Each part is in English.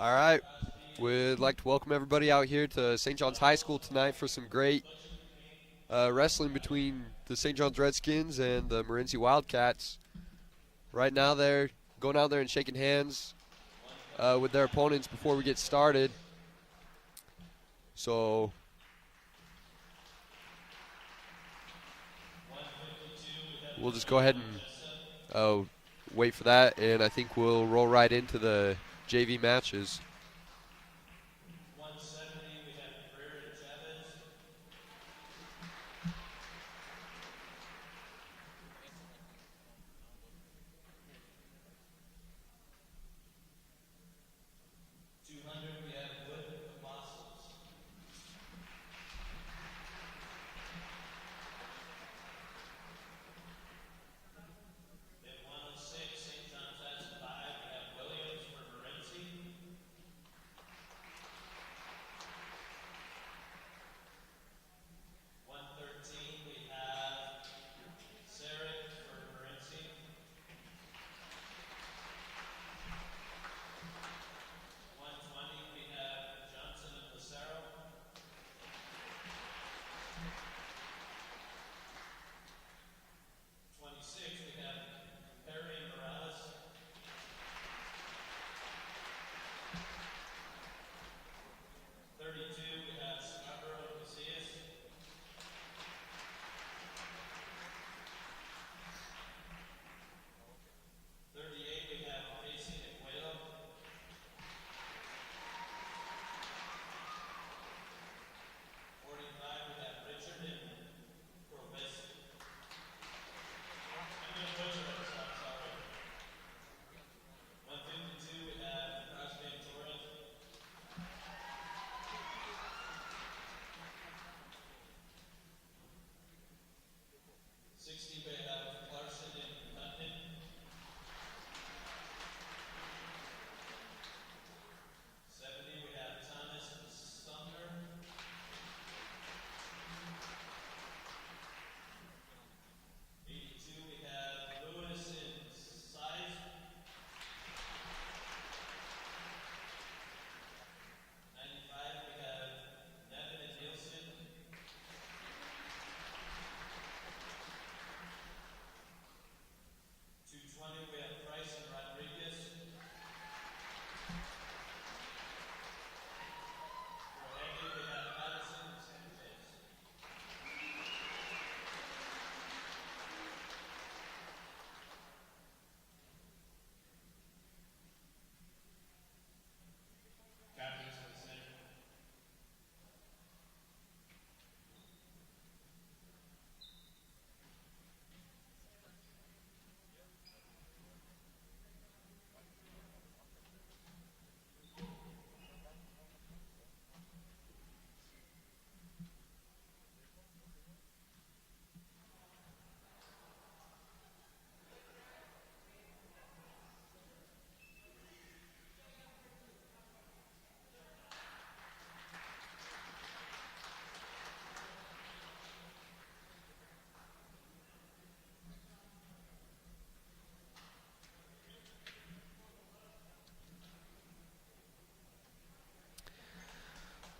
All right. We'd like to welcome everybody out here to St. John's High School tonight for some great wrestling between the St. John's Redskins and the Morenci Wildcats. Right now they're going out there and shaking hands with their opponents before we get started. So we'll just go ahead and wait for that, and I think we'll roll right into the JV matches.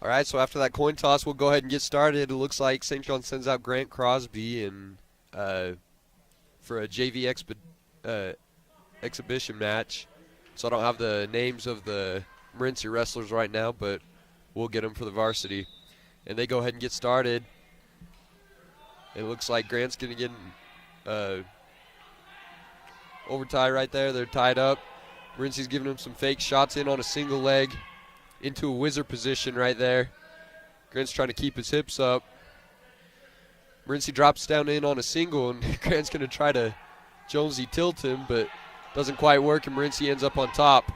All right, so after that coin toss, we'll go ahead and get started. It looks like St. John sends out Grant Crosby and for a JV exhibition match. So I don't have the names of the Morenci wrestlers right now, but we'll get them for the varsity. And they go ahead and get started. It looks like Grant's going to get overtie right there. They're tied up. Morenci's giving him some fake shots in on a single leg into a whizzer position right there. Grant's trying to keep his hips up. Morenci drops down in on a single, and Grant's going to try to Jonesy tilt him, but doesn't quite work, and Morenci ends up on top.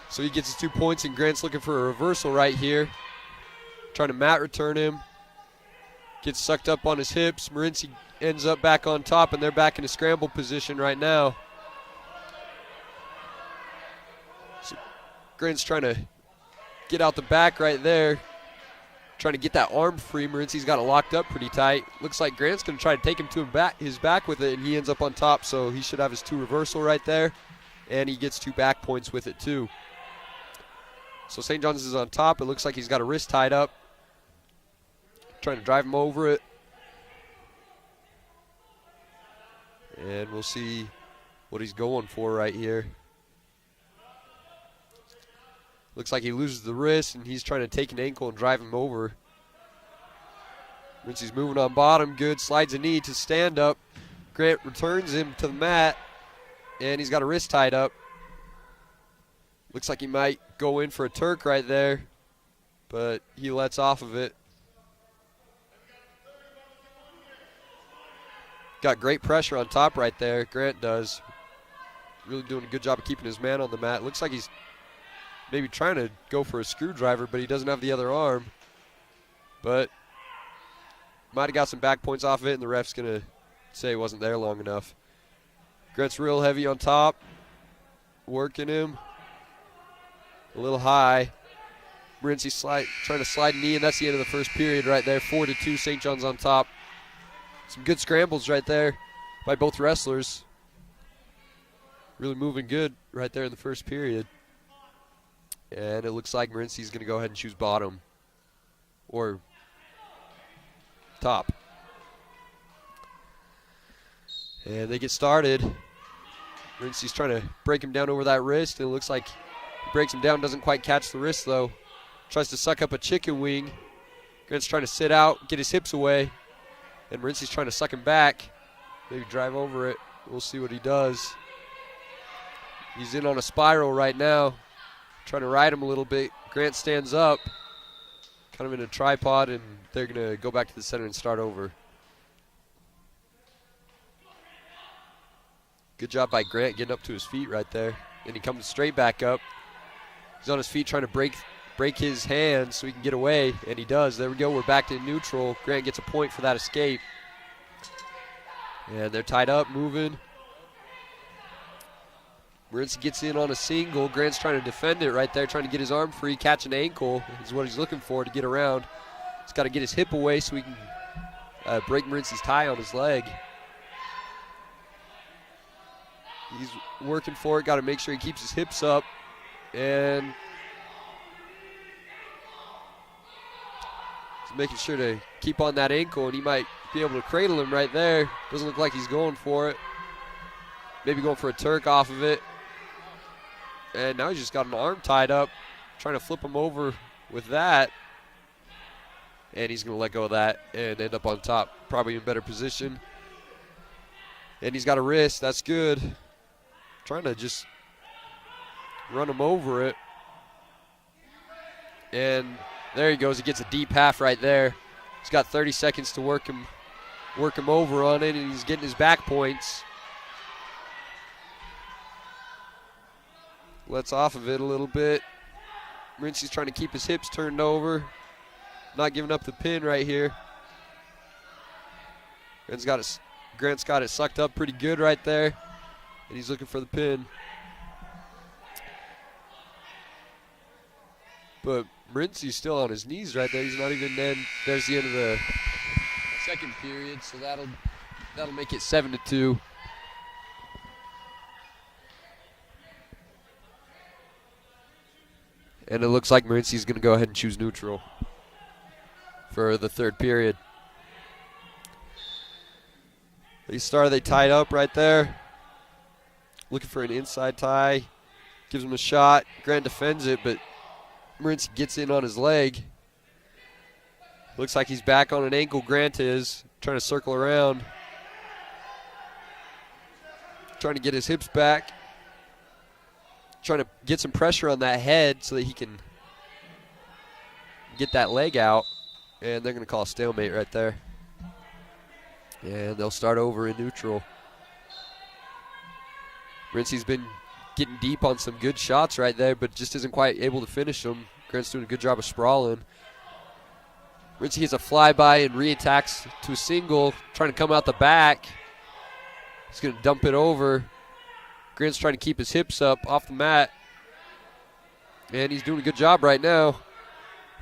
So he gets his 2 points, and Grant's looking for a reversal right here. Trying to mat return him. Gets sucked up on his hips. Morenci ends up back on top, and they're back in a scramble position right now. Grant's trying to get out the back right there. Trying to get that arm free. Morenci's got it locked up pretty tight. Looks like Grant's going to try to take him to his back with it, and he ends up on top, so he should have his 2 reversal right there. And he gets 2 back points with it too. So St. John's is on top. It looks like he's got a wrist tied up. Trying to drive him over it. And we'll see what he's going for right here. Looks like he loses the wrist, and he's trying to take an ankle and drive him over. Morenci's moving on bottom. Good. Slides a knee to stand up. Grant returns him to the mat, and he's got a wrist tied up. Looks like he might go in for a Turk right there, but he lets off of it. Got great pressure on top right there. Grant does. Really doing a good job of keeping his man on the mat. Looks like he's maybe trying to go for a screwdriver, but he doesn't have the other arm. But might have got some back points off of it, and the ref's going to say he wasn't there long enough. Grant's real heavy on top. Working him. A little high. Morenci trying to slide a knee, and that's the end of the first period right there. 4-2, St. John's on top. Some good scrambles right there by both wrestlers. Really moving good right there in the first period. And it looks like Morenci's going to go ahead and choose bottom. Or top. And they get started. Morenci's trying to break him down over that wrist. And it looks like he breaks him down, doesn't quite catch the wrist though. Tries to suck up a chicken wing. Grant's trying to sit out, get his hips away. And Morenci's trying to suck him back. Maybe drive over it. We'll see what he does. He's in on a spiral right now. Trying to ride him a little bit. Grant stands up. Kind of in a tripod, and they're going to go back to the center and start over. Good job by Grant getting up to his feet right there. And he comes straight back up. He's on his feet trying to break his hand so he can get away, and he does. There we go. We're back to neutral. Grant gets a point for that escape. And they're tied up, moving. Morenci gets in on a single. Grant's trying to defend it right there, trying to get his arm free. Catch an ankle is what he's looking for to get around. He's got to get his hip away so he can break Morenci's tie on his leg. He's working for it. Got to make sure he keeps his hips up. And he's making sure to keep on that ankle, and he might be able to cradle him right there. Doesn't look like he's going for it. Maybe going for a Turk off of it. And now he's just got an arm tied up, trying to flip him over with that. And he's going to let go of that and end up on top, probably in better position. And he's got a wrist. That's good. Trying to just run him over it. And there he goes. He gets a deep half right there. He's got 30 seconds to work him over on it, and he's getting his back points. Lets off of it a little bit. Morenci's trying to keep his hips turned over. Not giving up the pin right here. Grant's got it sucked up pretty good right there. And he's looking for the pin. But Morenci's still on his knees right there. He's not even in. There's the end of the second period, so that'll make it 7-2. And it looks like Morenci's going to go ahead and choose neutral for the third period. They tied up right there. Looking for an inside tie. Gives him a shot. Grant defends it, but Morenci gets in on his leg. Looks like he's back on an ankle. Grant is trying to circle around. Trying to get his hips back. Trying to get some pressure on that head so that he can get that leg out. And they're going to call a stalemate right there. And they'll start over in neutral. Morenci's been getting deep on some good shots right there, but just isn't quite able to finish them. Grant's doing a good job of sprawling. Morenci gets a flyby and reattacks to a single, trying to come out the back. He's going to dump it over. Grant's trying to keep his hips up off the mat. And he's doing a good job right now.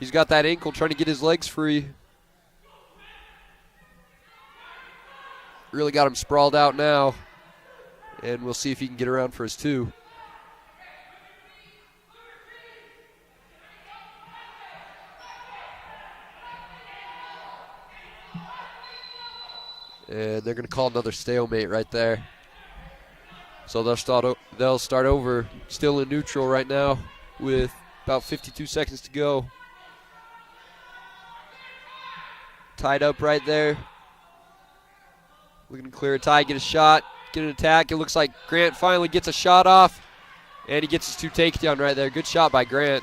He's got that ankle trying to get his legs free. Really got him sprawled out now. And we'll see if he can get around for his two. And they're going to call another stalemate right there. So they'll start over, still in neutral right now with about 52 seconds to go. Tied up right there. Looking to clear a tie, get a shot, get an attack. It looks like Grant finally gets a shot off, and he gets his 2 takedown right there. Good shot by Grant.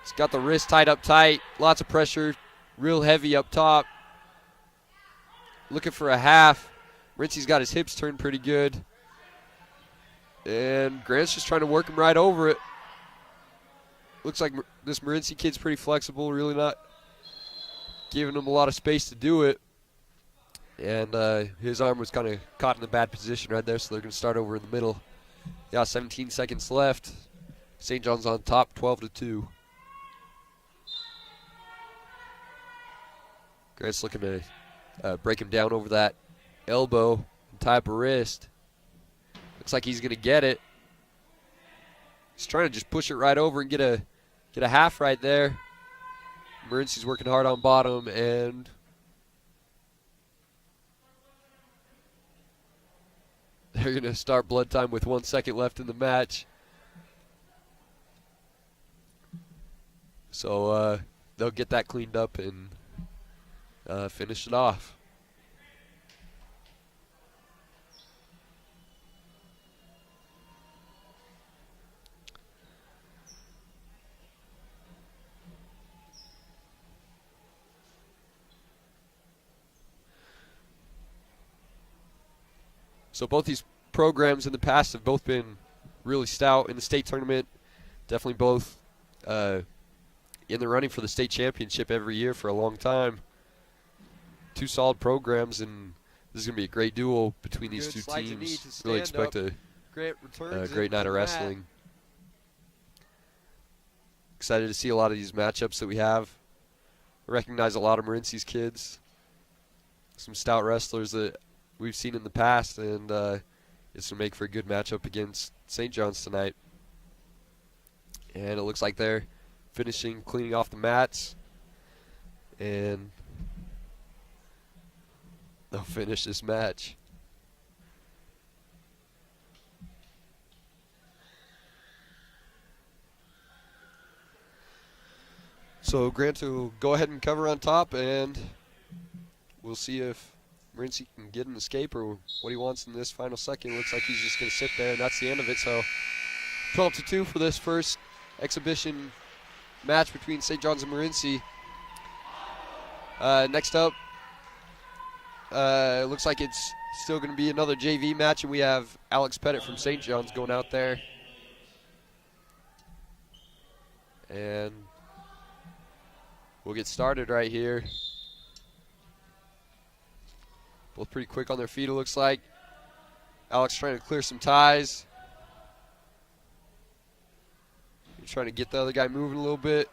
He's got the wrist tied up tight, lots of pressure, real heavy up top. Looking for a half. Morenci's got his hips turned pretty good. And Grant's just trying to work him right over it. Looks like this Morenci kid's pretty flexible, really not giving him a lot of space to do it. And his arm was kind of caught in a bad position right there, so they're going to start over in the middle. Yeah, 17 seconds left. St. John's on top, 12-2. Grant's looking to break him down over that elbow and tie up a wrist. Looks like he's going to get it. He's trying to just push it right over and get a half right there. Morenci's working hard on bottom, and they're going to start blood time with 1 second left in the match. So they'll get that cleaned up and finish it off. So both these programs in the past have both been really stout in the state tournament. Definitely both in the running for the state championship every year for a long time. 2 solid programs, and this is going to be a great duel between these 2 teams. Really expect a great night of wrestling. Excited to see a lot of these matchups that we have. I recognize a lot of Morenci's kids. Some stout wrestlers that we've seen in the past, and it's going to make for a good matchup against St. John's tonight. And it looks like they're cleaning off the mats, and they'll finish this match. So Grant will go ahead and cover on top, and we'll see if Morenci can get an escape or what he wants in this final second. Looks like he's just going to sit there, and that's the end of it. So 12-2 for this first exhibition match between St. John's and Morenci. Next up, it looks like it's still going to be another JV match, and we have Alex Pettit from St. John's going out there. And we'll get started right here. Both pretty quick on their feet, it looks like. Alex trying to clear some ties. He's trying to get the other guy moving a little bit.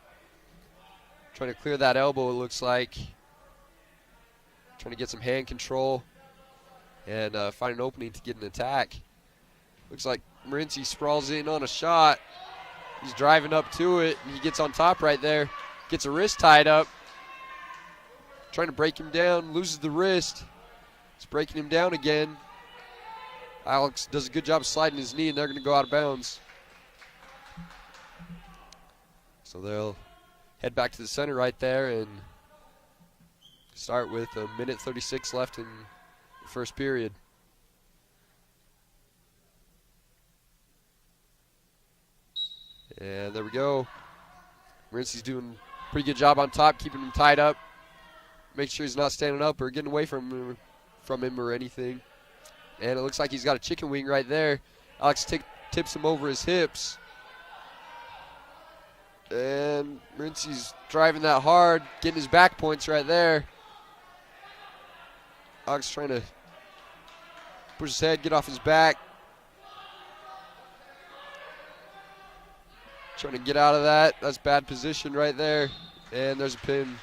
Trying to clear that elbow, it looks like. Trying to get some hand control and find an opening to get an attack. Looks like Morenci sprawls in on a shot. He's driving up to it, and he gets on top right there. Gets a wrist tied up. Trying to break him down, loses the wrist. It's breaking him down again. Alex does a good job of sliding his knee, and they're going to go out of bounds. So they'll head back to the center right there and start with 1:36 left in the first period. And there we go. Morenci's doing a pretty good job on top, keeping him tied up. Make sure he's not standing up or getting away from him or anything. And it looks like he's got a chicken wing right there. Alex tips him over his hips. And Morenci's driving that hard, getting his back points right there. Alex trying to push his head, get off his back. Trying to get out of that. That's bad position right there. And there's a pin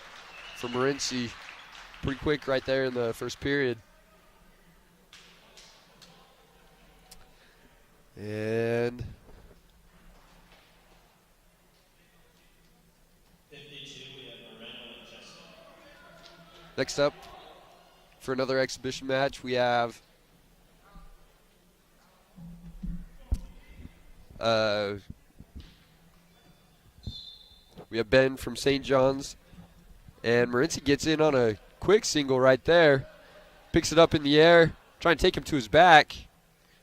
for Morenci. Pretty quick right there in the first period. And next up, for another exhibition match, we have Ben from St. John's, and Morenci gets in on a quick single right there. Picks it up in the air, trying to take him to his back.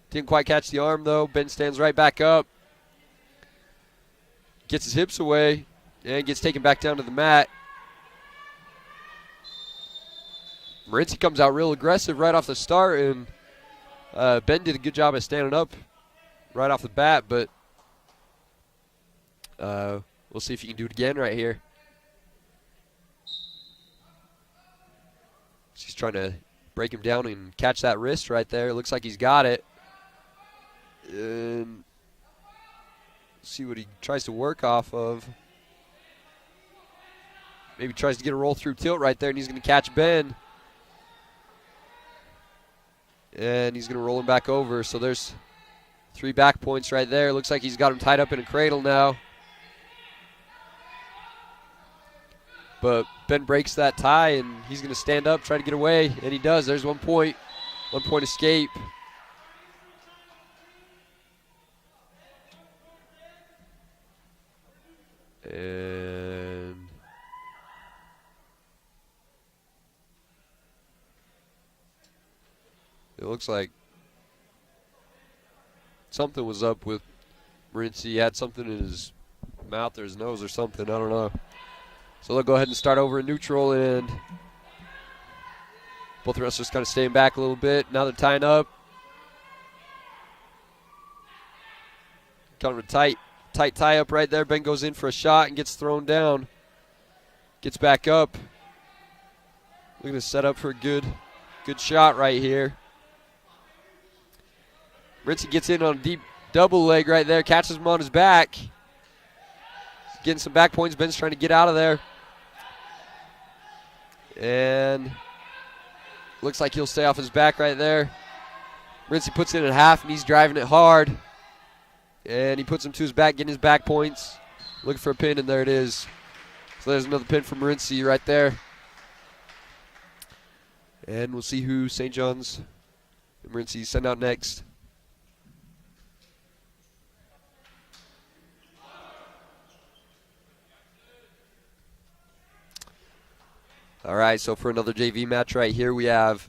Didn't quite catch the arm, though. Ben stands right back up. Gets his hips away, and gets taken back down to the mat. Morenci comes out real aggressive right off the start, and Ben did a good job of standing up right off the bat, but we'll see if he can do it again right here. He's trying to break him down and catch that wrist right there. Looks like he's got it. And see what he tries to work off of. Maybe tries to get a roll through tilt right there, and he's going to catch Ben. And he's going to roll him back over. So there's 3 back points right there. Looks like he's got him tied up in a cradle now. But Ben breaks that tie, and he's going to stand up, try to get away, and he does. There's 1 point. 1 point escape. And it looks like something was up with Morenci. He had something in his mouth or his nose or something. I don't know. So they'll go ahead and start over in neutral, and both wrestlers kind of staying back a little bit. Now they're tying up. Kind of a tight tie up right there. Ben goes in for a shot and gets thrown down. Gets back up. Looking to set up for a good shot right here. Morenci gets in on a deep double leg right there. Catches him on his back. Getting some back points. Ben's trying to get out of there. And looks like he'll stay off his back right there. Morenci puts it in half, and he's driving it hard. And he puts him to his back, getting his back points. Looking for a pin, and there it is. So there's another pin for Morenci right there. And we'll see who St. John's and Morenci send out next. All right, so for another JV match right here, we have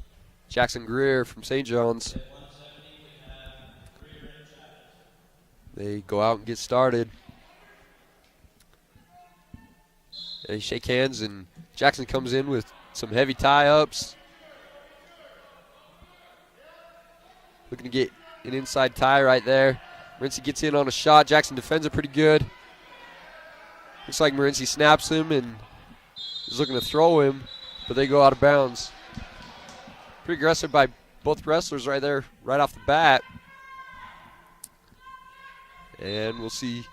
Jackson Greer from St. John's. They go out and get started. They shake hands, and Jackson comes in with some heavy tie-ups. Looking to get an inside tie right there. Morenci gets in on a shot. Jackson defends it pretty good. Looks like Morenci snaps him and is looking to throw him, but they go out of bounds. Pretty aggressive by both wrestlers right there, right off the bat. And we'll see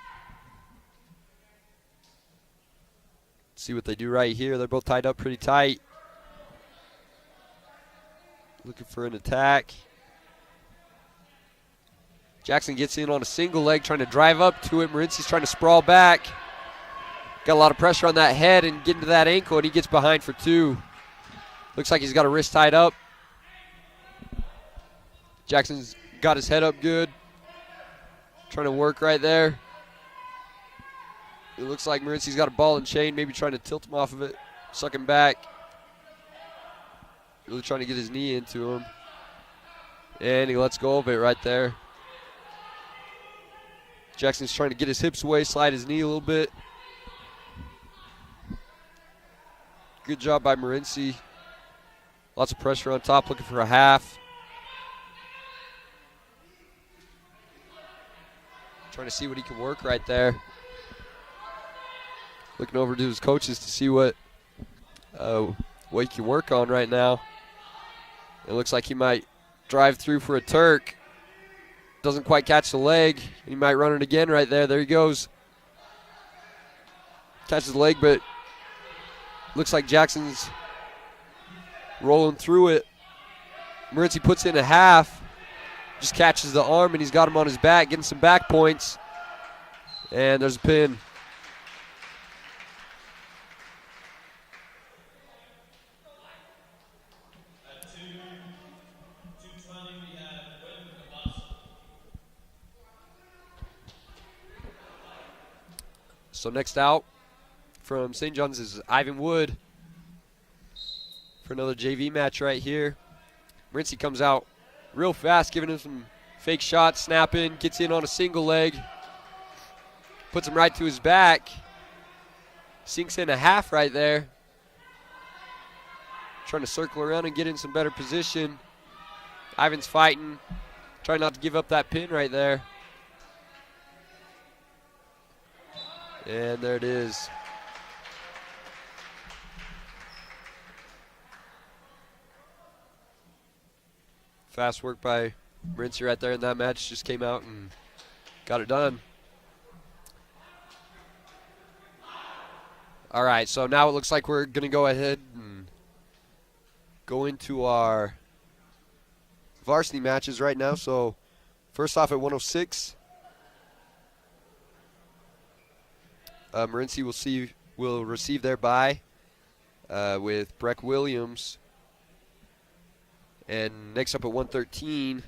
what they do right here. They're both tied up pretty tight. Looking for an attack. Jackson gets in on a single leg, trying to drive up to it. Morenci's trying to sprawl back. Got a lot of pressure on that head and getting to that ankle, and he gets behind for 2. Looks like he's got a wrist tied up. Jackson's got his head up good. Trying to work right there. It looks like Morenci's got a ball and chain, maybe trying to tilt him off of it, suck him back. Really trying to get his knee into him. And he lets go of it right there. Jackson's trying to get his hips away, slide his knee a little bit. Good job by Morenci. Lots of pressure on top, looking for a half. Trying to see what he can work right there. Looking over to his coaches to see what he can work on right now. It looks like he might drive through for a Turk. Doesn't quite catch the leg. He might run it again right there. There he goes. Catches the leg, but looks like Jackson's rolling through it. Morenci puts in a half. Just catches the arm, and he's got him on his back, getting some back points. And there's a pin. So next out from St. John's is Ivan Wood for another JV match right here. Morenci comes out real fast, giving him some fake shots, snapping, gets in on a single leg, puts him right to his back, sinks in a half right there. Trying to circle around and get in some better position. Ivan's fighting, trying not to give up that pin right there. And there it is. Fast work by Morenci right there in that match. Just came out and got it done. All right, so now it looks like we're going to go ahead and go into our varsity matches right now. So first off at 106, Morenci will receive their bye with Breck Williams. And next up at 113,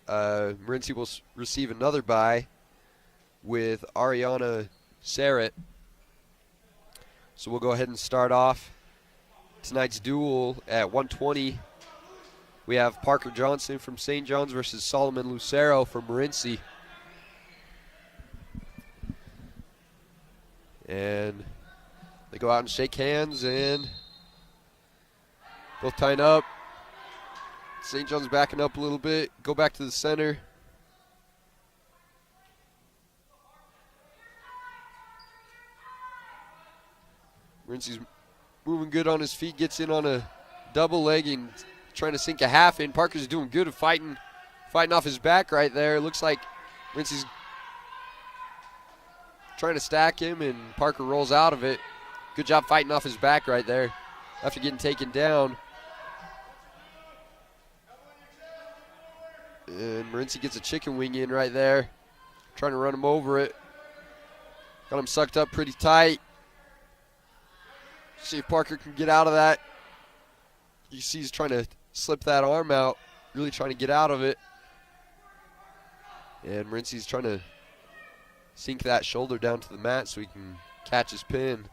Morenci will receive another bye with Ariana Sarrett. So we'll go ahead and start off tonight's duel at 120. We have Parker Johnson from St. John's versus Solomon Lucero from Morenci. And they go out and shake hands, and both tying up. St. John's backing up a little bit. Go back to the center. Morenci's moving good on his feet, gets in on a double leg and trying to sink a half in. Parker's doing good at fighting off his back right there. Looks like Morenci's trying to stack him, and Parker rolls out of it. Good job fighting off his back right there after getting taken down. And Morenci gets a chicken wing in right there, trying to run him over it. Got him sucked up pretty tight. See if Parker can get out of that. You see he's trying to slip that arm out, really trying to get out of it. And Morenci's trying to sink that shoulder down to the mat so he can catch his pin.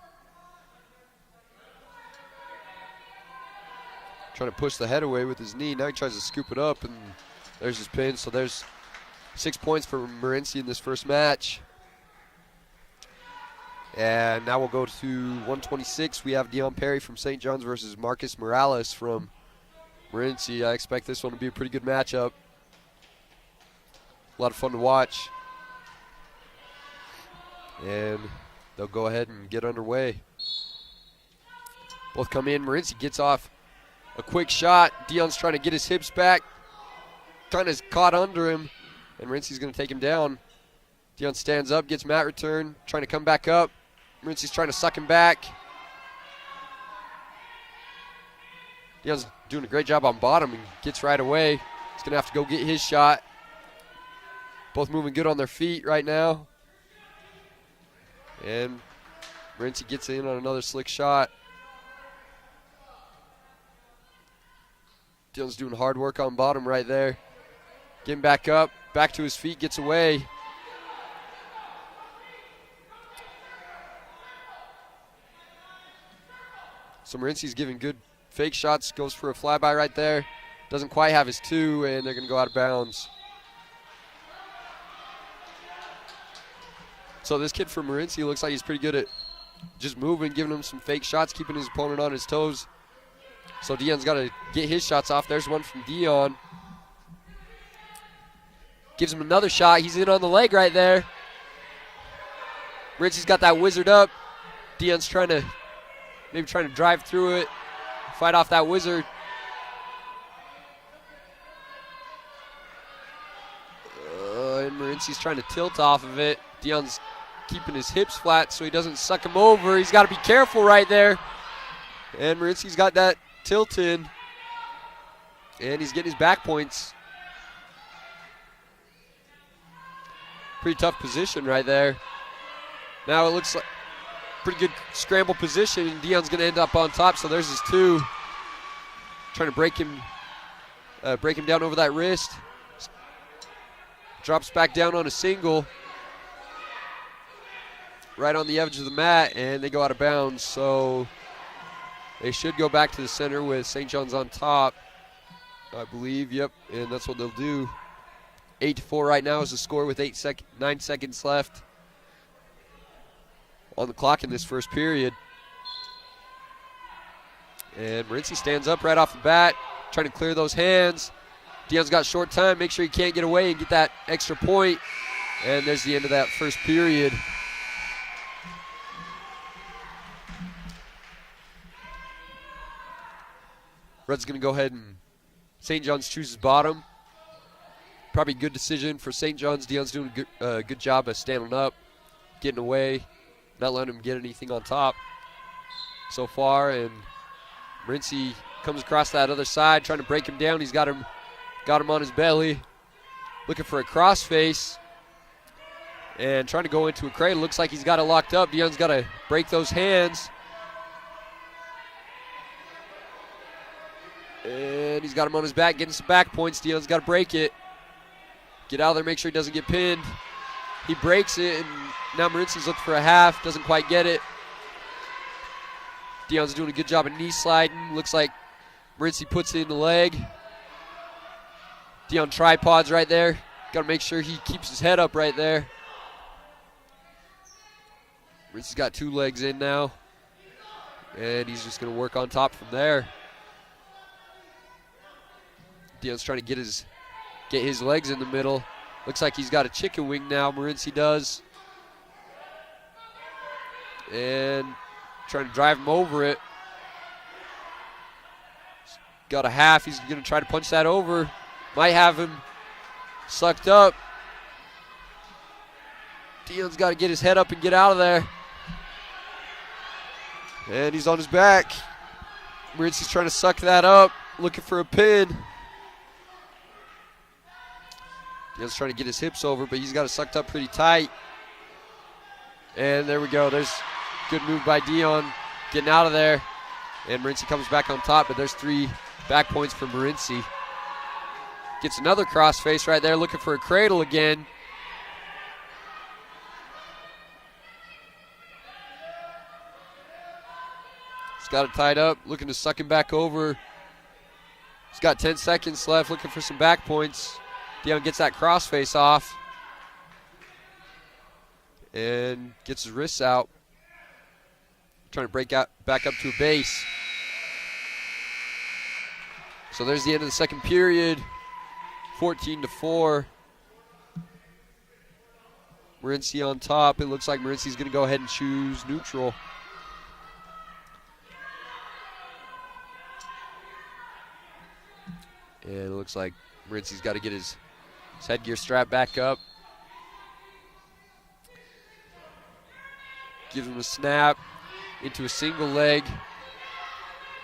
Trying to push the head away with his knee. Now he tries to scoop it up, and there's his pin. So there's 6 points for Morenci in this first match. And now we'll go to 126. We have Dion Perry from St. John's versus Marcus Morales from Morenci. I expect this one to be a pretty good matchup. A lot of fun to watch. And they'll go ahead and get underway. Both come in. Morenci gets off a quick shot. Dion's trying to get his hips back. Kind of caught under him, and Morenci's going to take him down. Dion stands up, gets mat return, trying to come back up. Morenci's trying to suck him back. Dion's doing a great job on bottom and gets right away. He's going to have to go get his shot. Both moving good on their feet right now. And Morenci gets in on another slick shot. Dion's doing hard work on bottom right there. Getting back up, back to his feet, gets away. So Morenci's giving good fake shots, goes for a flyby right there. Doesn't quite have his two, and they're going to go out of bounds. So this kid from Morenci looks like he's pretty good at just moving, giving him some fake shots, keeping his opponent on his toes. So Dion's got to get his shots off. There's one from Dion. Gives him another shot. He's in on the leg right there. Morenci's got that wizard up. Dion's trying to drive through it, fight off that wizard. And Morenci's trying to tilt off of it. Dion's keeping his hips flat so he doesn't suck him over. He's got to be careful right there. And Morenci's got that tilt in, and he's getting his back points. Pretty tough position right there. Now it looks like pretty good scramble position, and Dion's going to end up on top, so there's his two. Trying to break him down over that wrist. Drops back down on a single. right on the edge of the mat, and they go out of bounds. So they should go back to the center with St. John's on top, I believe. Yep, and that's what they'll do. 8-4 right now is the score with 9 seconds left on the clock in this first period. And Morenci stands up right off the bat, trying to clear those hands. Dion's got short time. Make sure he can't get away and get that extra point. And there's the end of that first period. Red's going to go ahead and St. John's chooses bottom. Probably a good decision for St. John's. Dion's doing a good job of standing up, getting away, not letting him get anything on top so far. And Morenci comes across that other side, trying to break him down. He's got him on his belly, looking for a crossface, and trying to go into a cradle. Looks like he's got it locked up. Dion's got to break those hands. And he's got him on his back, getting some back points. Dion's got to break it. Get out of there, make sure he doesn't get pinned. He breaks it, and now Morenci's looking for a half. Doesn't quite get it. Dion's doing a good job of knee sliding. Looks like Morenci puts it in the leg. Dion tripods right there. Got to make sure he keeps his head up right there. Morenci's got 2 legs in now. And he's just going to work on top from there. Dion's trying to get his legs in the middle. Looks like he's got a chicken wing now, Morenci does. And trying to drive him over it. Got a half. He's going to try to punch that over. Might have him sucked up. Dion's got to get his head up and get out of there. And he's on his back. Morenci's trying to suck that up, looking for a pin. Dion's trying to get his hips over, but he's got it sucked up pretty tight. And there we go. There's a good move by Dion, getting out of there. And Morenci comes back on top, but there's 3 back points for Morenci. Gets another crossface right there, looking for a cradle again. He's got it tied up, looking to suck him back over. He's got 10 seconds left, looking for some back points. Dion gets that crossface off and gets his wrists out. Trying to break out back up to a base. So there's the end of the second period. 14-4. Morenci on top. It looks like Morenci's going to go ahead and choose neutral. And it looks like Morenci's got to get his headgear strap back up. Gives him a snap into a single leg.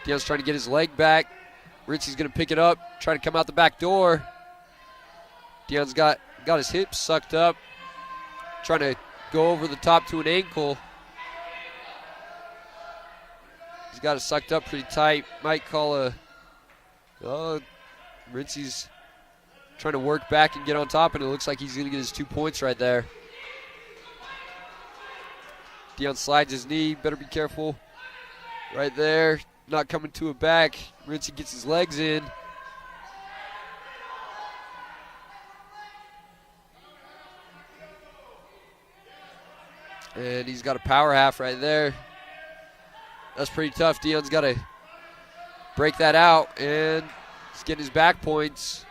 Dion's trying to get his leg back. Morenci's going to pick it up, try to come out the back door. Dion's got his hips sucked up, trying to go over the top to an ankle. He's got it sucked up pretty tight. Might call a... Morenci's trying to work back and get on top, and it looks like he's going to get his 2 points right there. Dion slides his knee. Better be careful. Right there. Not coming to a back. Morenci gets his legs in. And he's got a power half right there. That's pretty tough. Dion's got to break that out, and he's getting his back points.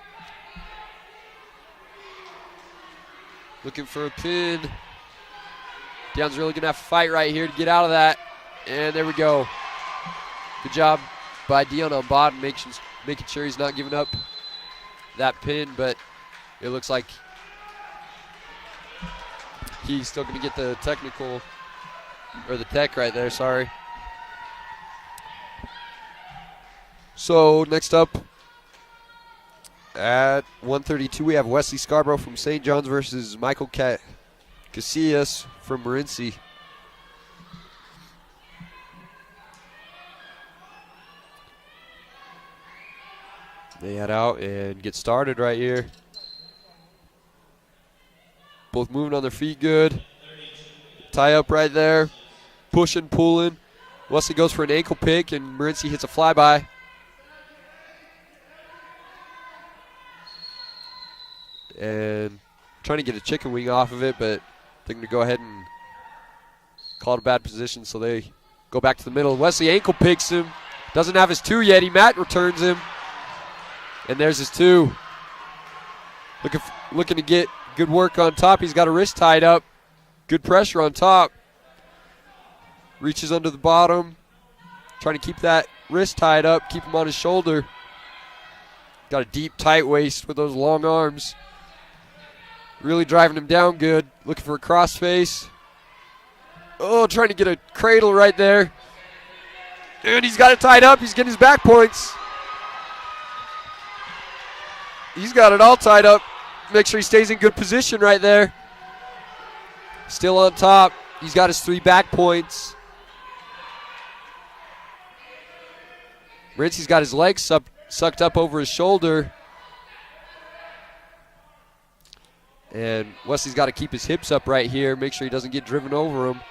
Looking for a pin. Dion's really going to have to fight right here to get out of that. And there we go. Good job by Dion on bottom, making sure he's not giving up that pin, but it looks like he's still going to get the technical, or the tech right there, sorry. So next up at 1:32, we have Wesley Scarborough from St. John's versus Michael Casillas from Morenci. They head out and get started right here. Both moving on their feet good. Tie up right there. Pushing, pulling. Wesley goes for an ankle pick, and Morenci hits a flyby. And trying to get a chicken wing off of it, but they're going to go ahead and call it a bad position, so they go back to the middle. Wesley ankle picks him. Doesn't have his 2 yet. Matt returns him. And there's his 2. Looking to get good work on top. He's got a wrist tied up. Good pressure on top. Reaches under the bottom. Trying to keep that wrist tied up. Keep him on his shoulder. Got a deep, tight waist with those long arms. Really driving him down good. Looking for a crossface. Oh, trying to get a cradle right there. And he's got it tied up. He's getting his back points. He's got it all tied up. Make sure he stays in good position right there. Still on top. He's got his 3 back points. Morenci's got his legs sucked up over his shoulder. And Wesley's got to keep his hips up right here. Make sure he doesn't get driven over him.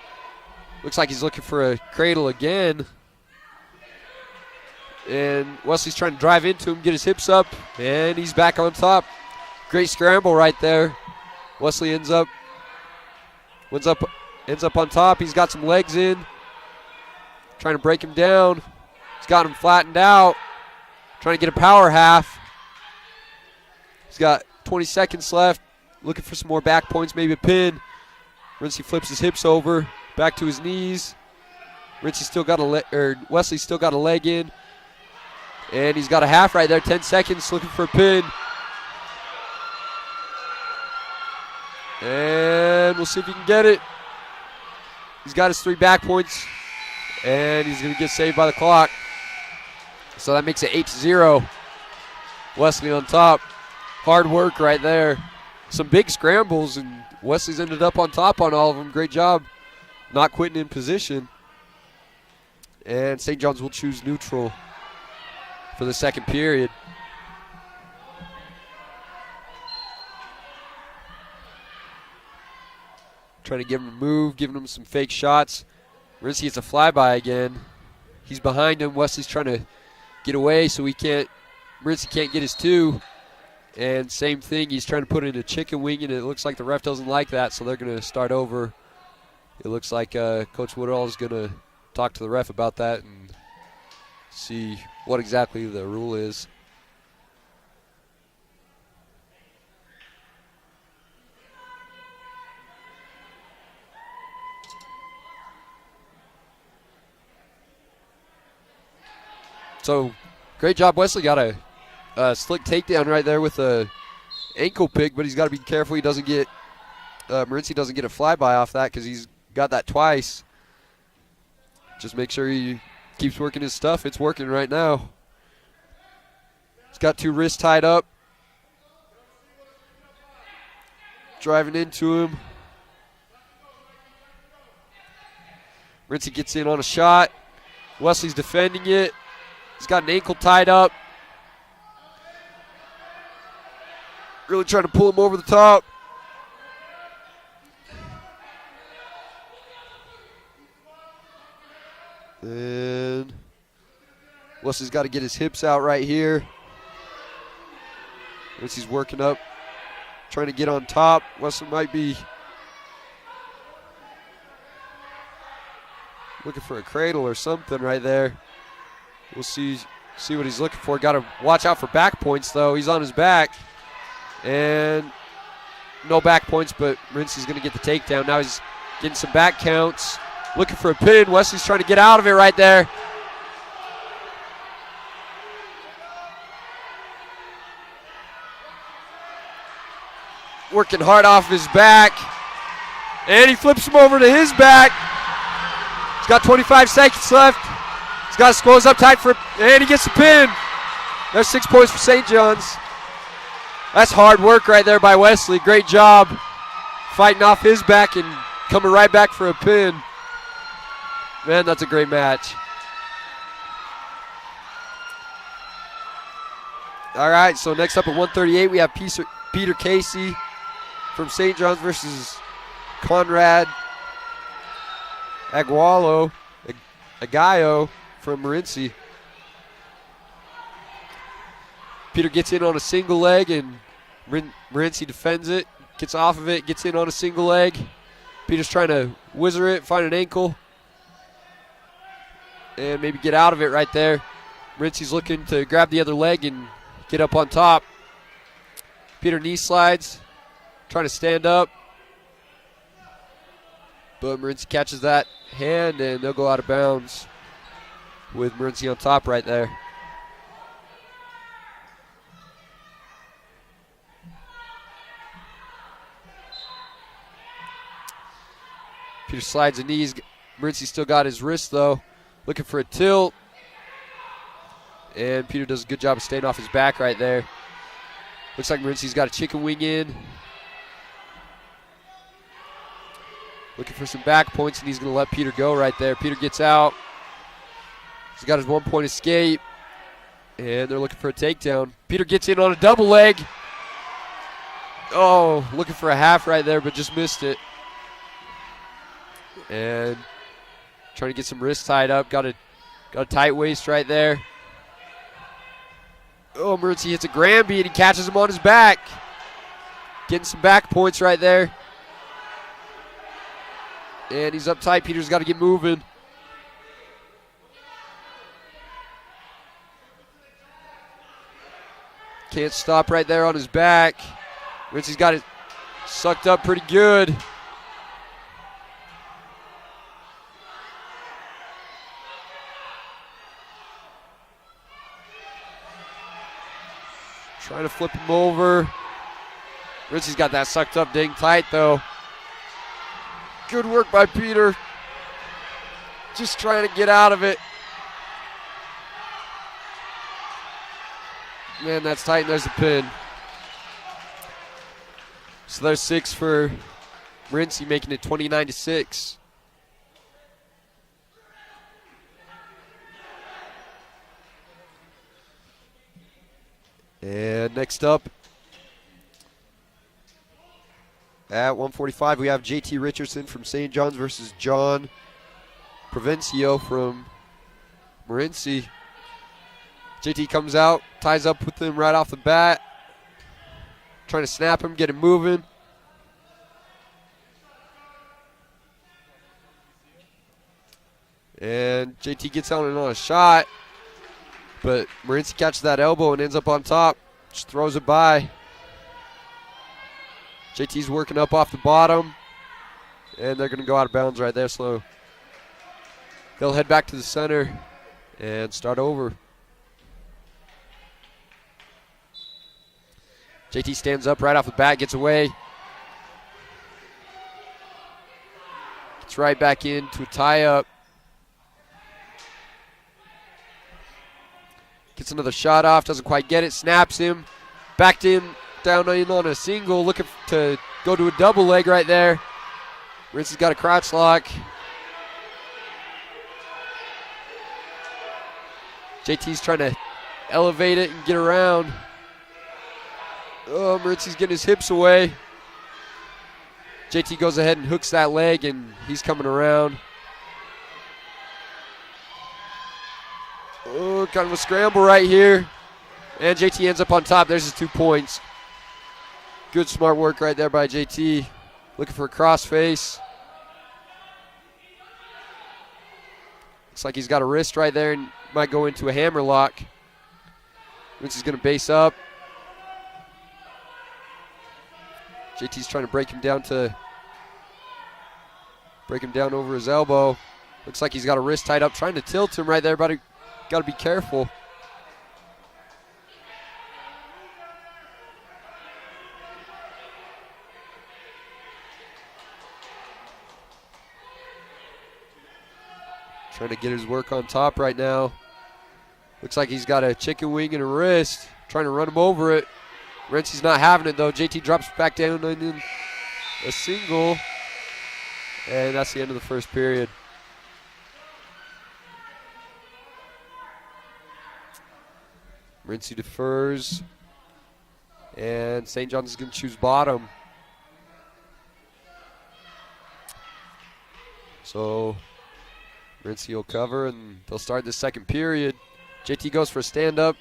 Looks like he's looking for a cradle again. And Wesley's trying to drive into him, get his hips up, and he's back on top. Great scramble right there. Wesley ends up on top. He's got some legs in. Trying to break him down. He's got him flattened out. Trying to get a power half. He's got 20 seconds left. Looking for some more back points, maybe a pin. Morenci flips his hips over, back to his knees. Wesley's still got a leg in. And he's got a half right there, 10 seconds, looking for a pin. And we'll see if he can get it. He's got his 3 back points, and he's going to get saved by the clock. So that makes it 8-0. Wesley on top. Hard work right there. Some big scrambles, and Wesley's ended up on top on all of them. Great job not quitting in position. And St. John's will choose neutral for the second period. Trying to give him a move, giving him some fake shots. Morenci gets a flyby again. He's behind him. Wesley's trying to get away so Morenci can't get his 2. And same thing, he's trying to put in a chicken wing, and it looks like the ref doesn't like that, so they're going to start over. It looks like Coach Woodall is going to talk to the ref about that and see what exactly the rule is. So, great job. Wesley got a slick takedown right there with a ankle pick, but he's got to be careful he doesn't get Morenci doesn't get a flyby off that because he's got that twice. Just make sure he keeps working his stuff. It's working right now. He's got 2 wrists tied up. Driving into him. Morenci gets in on a shot. Wesley's defending it. He's got an ankle tied up. Really trying to pull him over the top. And Wesley's got to get his hips out right here. Wesley's working up, trying to get on top. Wesley might be looking for a cradle or something right there. We'll see what he's looking for. Got to watch out for back points, though. He's on his back. And no back points, but Morenci's going to get the takedown. Now he's getting some back counts. Looking for a pin. Wesley's trying to get out of it right there. Working hard off his back. And he flips him over to his back. He's got 25 seconds left. He's got to close up tight and he gets the pin. There's 6 points for St. John's. That's hard work right there by Wesley. Great job fighting off his back and coming right back for a pin. Man, that's a great match. All right, so next up at 138, we have Peter Casey from St. John's versus Conrad Agayo from Morenci. Peter gets in on a single leg, and Morenci defends it, gets off of it, gets in on a single leg. Peter's trying to whizzer it, find an ankle, and maybe get out of it right there. Morenci's looking to grab the other leg and get up on top. Peter knee slides, trying to stand up, but Morenci catches that hand, and they'll go out of bounds with Morenci on top right there. Peter slides the knees. Morenci still got his wrist, though. Looking for a tilt. And Peter does a good job of staying off his back right there. Looks like Morenci's got a chicken wing in. Looking for some back points, and he's going to let Peter go right there. Peter gets out. He's got his 1-point escape. And they're looking for a takedown. Peter gets in on a double leg. Oh, looking for a half right there, but just missed it. And trying to get some wrists tied up. Got a tight waist right there. Oh, Morenci hits a Granby, and he catches him on his back. Getting some back points right there. And he's up tight. Peter's got to get moving. Can't stop right there on his back. Morenci's got it sucked up pretty good. Trying to flip him over. Morenci's got that sucked up dang tight, though. Good work by Peter. Just trying to get out of it. Man, that's tight, and there's a pin. So there's 6 for Morenci, making it 29-6. And next up, at 145, we have JT Richardson from St. John's versus John Provencio from Morenci. JT comes out, ties up with him right off the bat, trying to snap him, get him moving. And JT gets out and on a shot, but Morenci catches that elbow and ends up on top. Just throws it by. JT's working up off the bottom, and they're going to go out of bounds right there, so they'll head back to the center and start over. JT stands up right off the bat, gets away. Gets right back into a tie-up. Gets another shot off, doesn't quite get it, snaps him. Backed in, down in on a single, looking to go to a double leg right there. Morenci's got a crotch lock. JT's trying to elevate it and get around. Oh, Morenci's getting his hips away. JT goes ahead and hooks that leg, and he's coming around. Oh, kind of a scramble right here. And JT ends up on top. There's his 2 points. Good smart work right there by JT. Looking for a crossface. Looks like he's got a wrist right there and might go into a hammer lock. Morenci's going to base up. JT's trying to break him down over his elbow. Looks like he's got a wrist tied up, trying to tilt him right there, but got to be careful. Trying to get his work on top right now. Looks like he's got a chicken wing and a wrist. Trying to run him over it. Morenci's not having it, though. JT drops back down and then a single. And that's the end of the first period. Morenci defers. And St. John's is going to choose bottom. So Morenci will cover, and they'll start the second period. JT goes for a stand-up.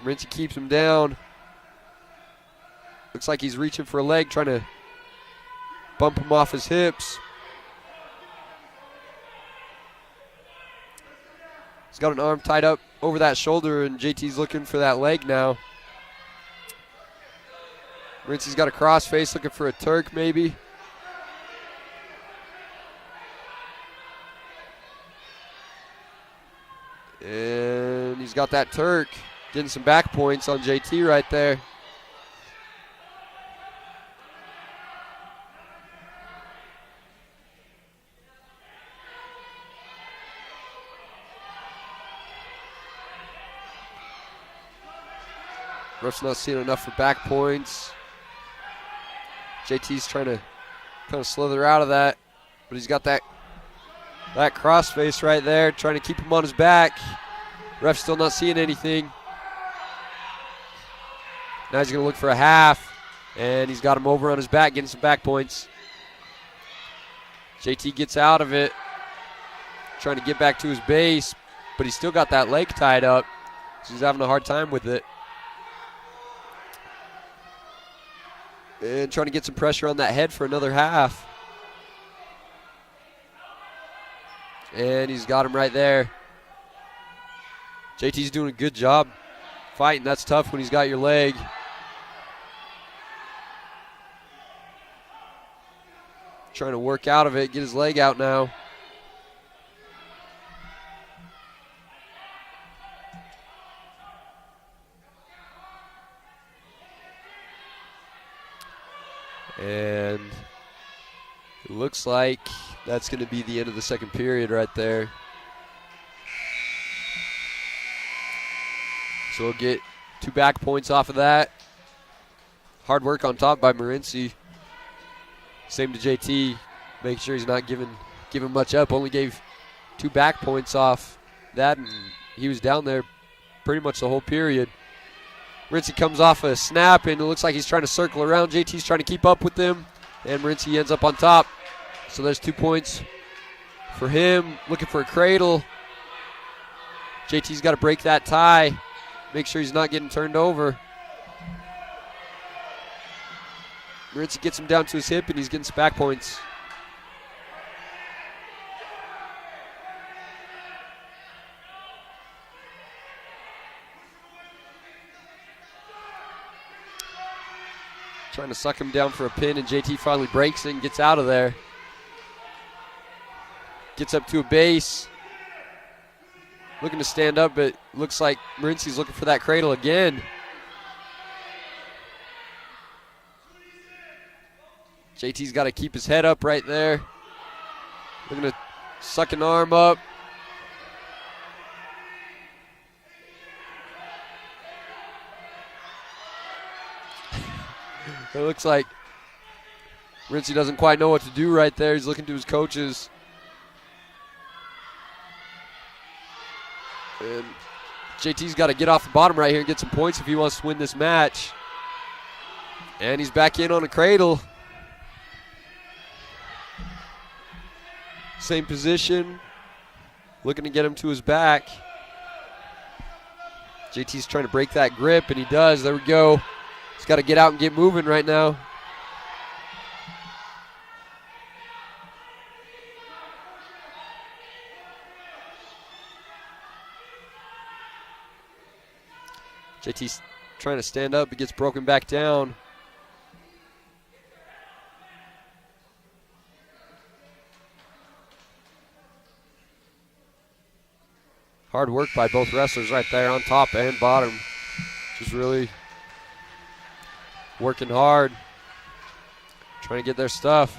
Morenci keeps him down. Looks like he's reaching for a leg, trying to bump him off his hips. He's got an arm tied up over that shoulder, and JT's looking for that leg now. Morenci's got a crossface, looking for a Turk maybe. And he's got that Turk, getting some back points on JT right there. Ref's not seeing enough for back points. JT's trying to kind of slither out of that, but he's got that crossface right there, trying to keep him on his back. Ref's still not seeing anything. Now he's going to look for a half, and he's got him over on his back, getting some back points. JT gets out of it, trying to get back to his base, but he's still got that leg tied up, so he's having a hard time with it. And trying to get some pressure on that head for another half. And he's got him right there. JT's doing a good job fighting. That's tough when he's got your leg. Trying to work out of it, get his leg out now. And it looks like that's going to be the end of the second period right there. So we'll get 2 back points off of that. Hard work on top by Morenci. Same to JT. Make sure he's not giving much up. Only gave 2 back points off that, and he was down there pretty much the whole period. Morenci comes off a snap, and it looks like he's trying to circle around. JT's trying to keep up with him, and Morenci ends up on top. So there's 2 points for him. Looking for a cradle. JT's got to break that tie. Make sure he's not getting turned over. Morenci gets him down to his hip, and he's getting some back points. Trying to suck him down for a pin, and JT finally breaks it and gets out of there. Gets up to a base. Looking to stand up, but looks like Morenci's looking for that cradle again. JT's got to keep his head up right there. Looking to suck an arm up. It looks like Morenci doesn't quite know what to do right there. He's looking to his coaches. And JT's got to get off the bottom right here and get some points if he wants to win this match. And he's back in on a cradle. Same position. Looking to get him to his back. JT's trying to break that grip, and he does. There we go. He's got to get out and get moving right now. JT's trying to stand up, but gets broken back down. Hard work by both wrestlers right there on top and bottom. Just really working hard, trying to get their stuff.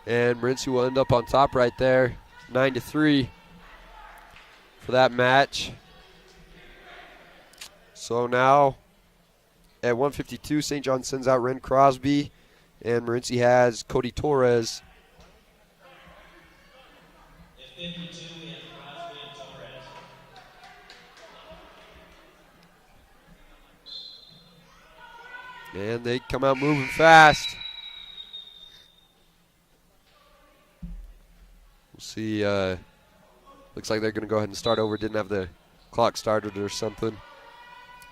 And Morenci will end up on top right there, 9-3 for that match. So now at 152, St. John sends out Ren Crosby, and Morenci has Cody Torres. At 52, we have Crosby and Torres. And they come out moving fast. We'll see Looks like they're going to go ahead and start over. Didn't have the clock started or something.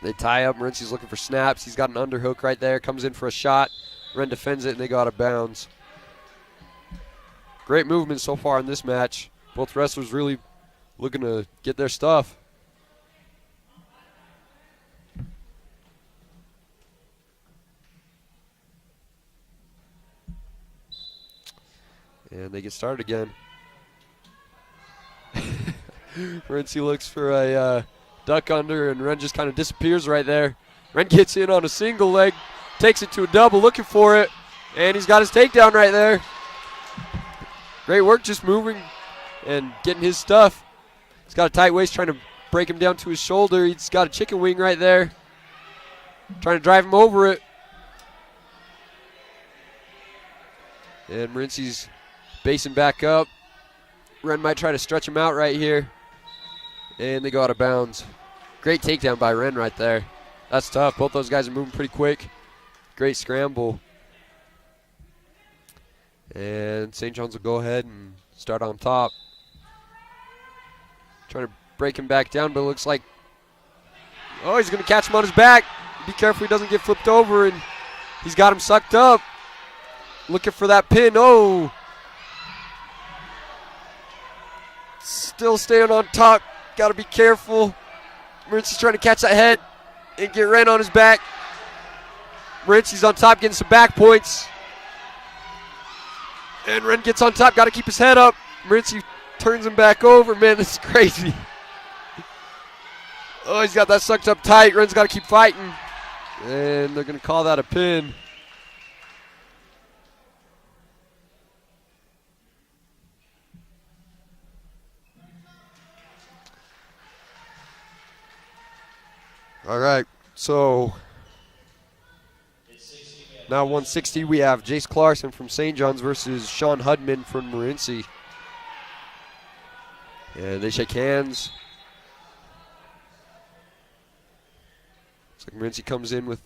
They tie up. Morenci's looking for snaps. He's got an underhook right there. Comes in for a shot. Ren defends it, and they go out of bounds. Great movement so far in this match. Both wrestlers really looking to get their stuff. And they get started again. Morenci looks for a duck under, and Ren just kind of disappears right there. Ren gets in on a single leg, takes it to a double, looking for it, and he's got his takedown right there. Great work just moving and getting his stuff. He's got a tight waist, trying to break him down to his shoulder. He's got a chicken wing right there, trying to drive him over it. And Morenci's basing back up. Ren might try to stretch him out right here. And they go out of bounds. Great takedown by Ren right there. That's tough. Both those guys are moving pretty quick. Great scramble. And St. John's will go ahead and start on top. Trying to break him back down, but it looks like, oh, he's going to catch him on his back. Be careful he doesn't get flipped over, and he's got him sucked up. Looking for that pin. Oh. Still staying on top. Got to be careful. Morenci's trying to catch that head and get Ren on his back. Morenci's on top getting some back points. And Ren gets on top. Got to keep his head up. Morenci turns him back over. Man, this is crazy. Oh, he's got that sucked up tight. Ren's got to keep fighting. And they're going to call that a pin. All right, so now 160, we have Jace Clarkson from St. John's versus Sean Hudman from Morenci. And they shake hands. Looks like Morenci comes in with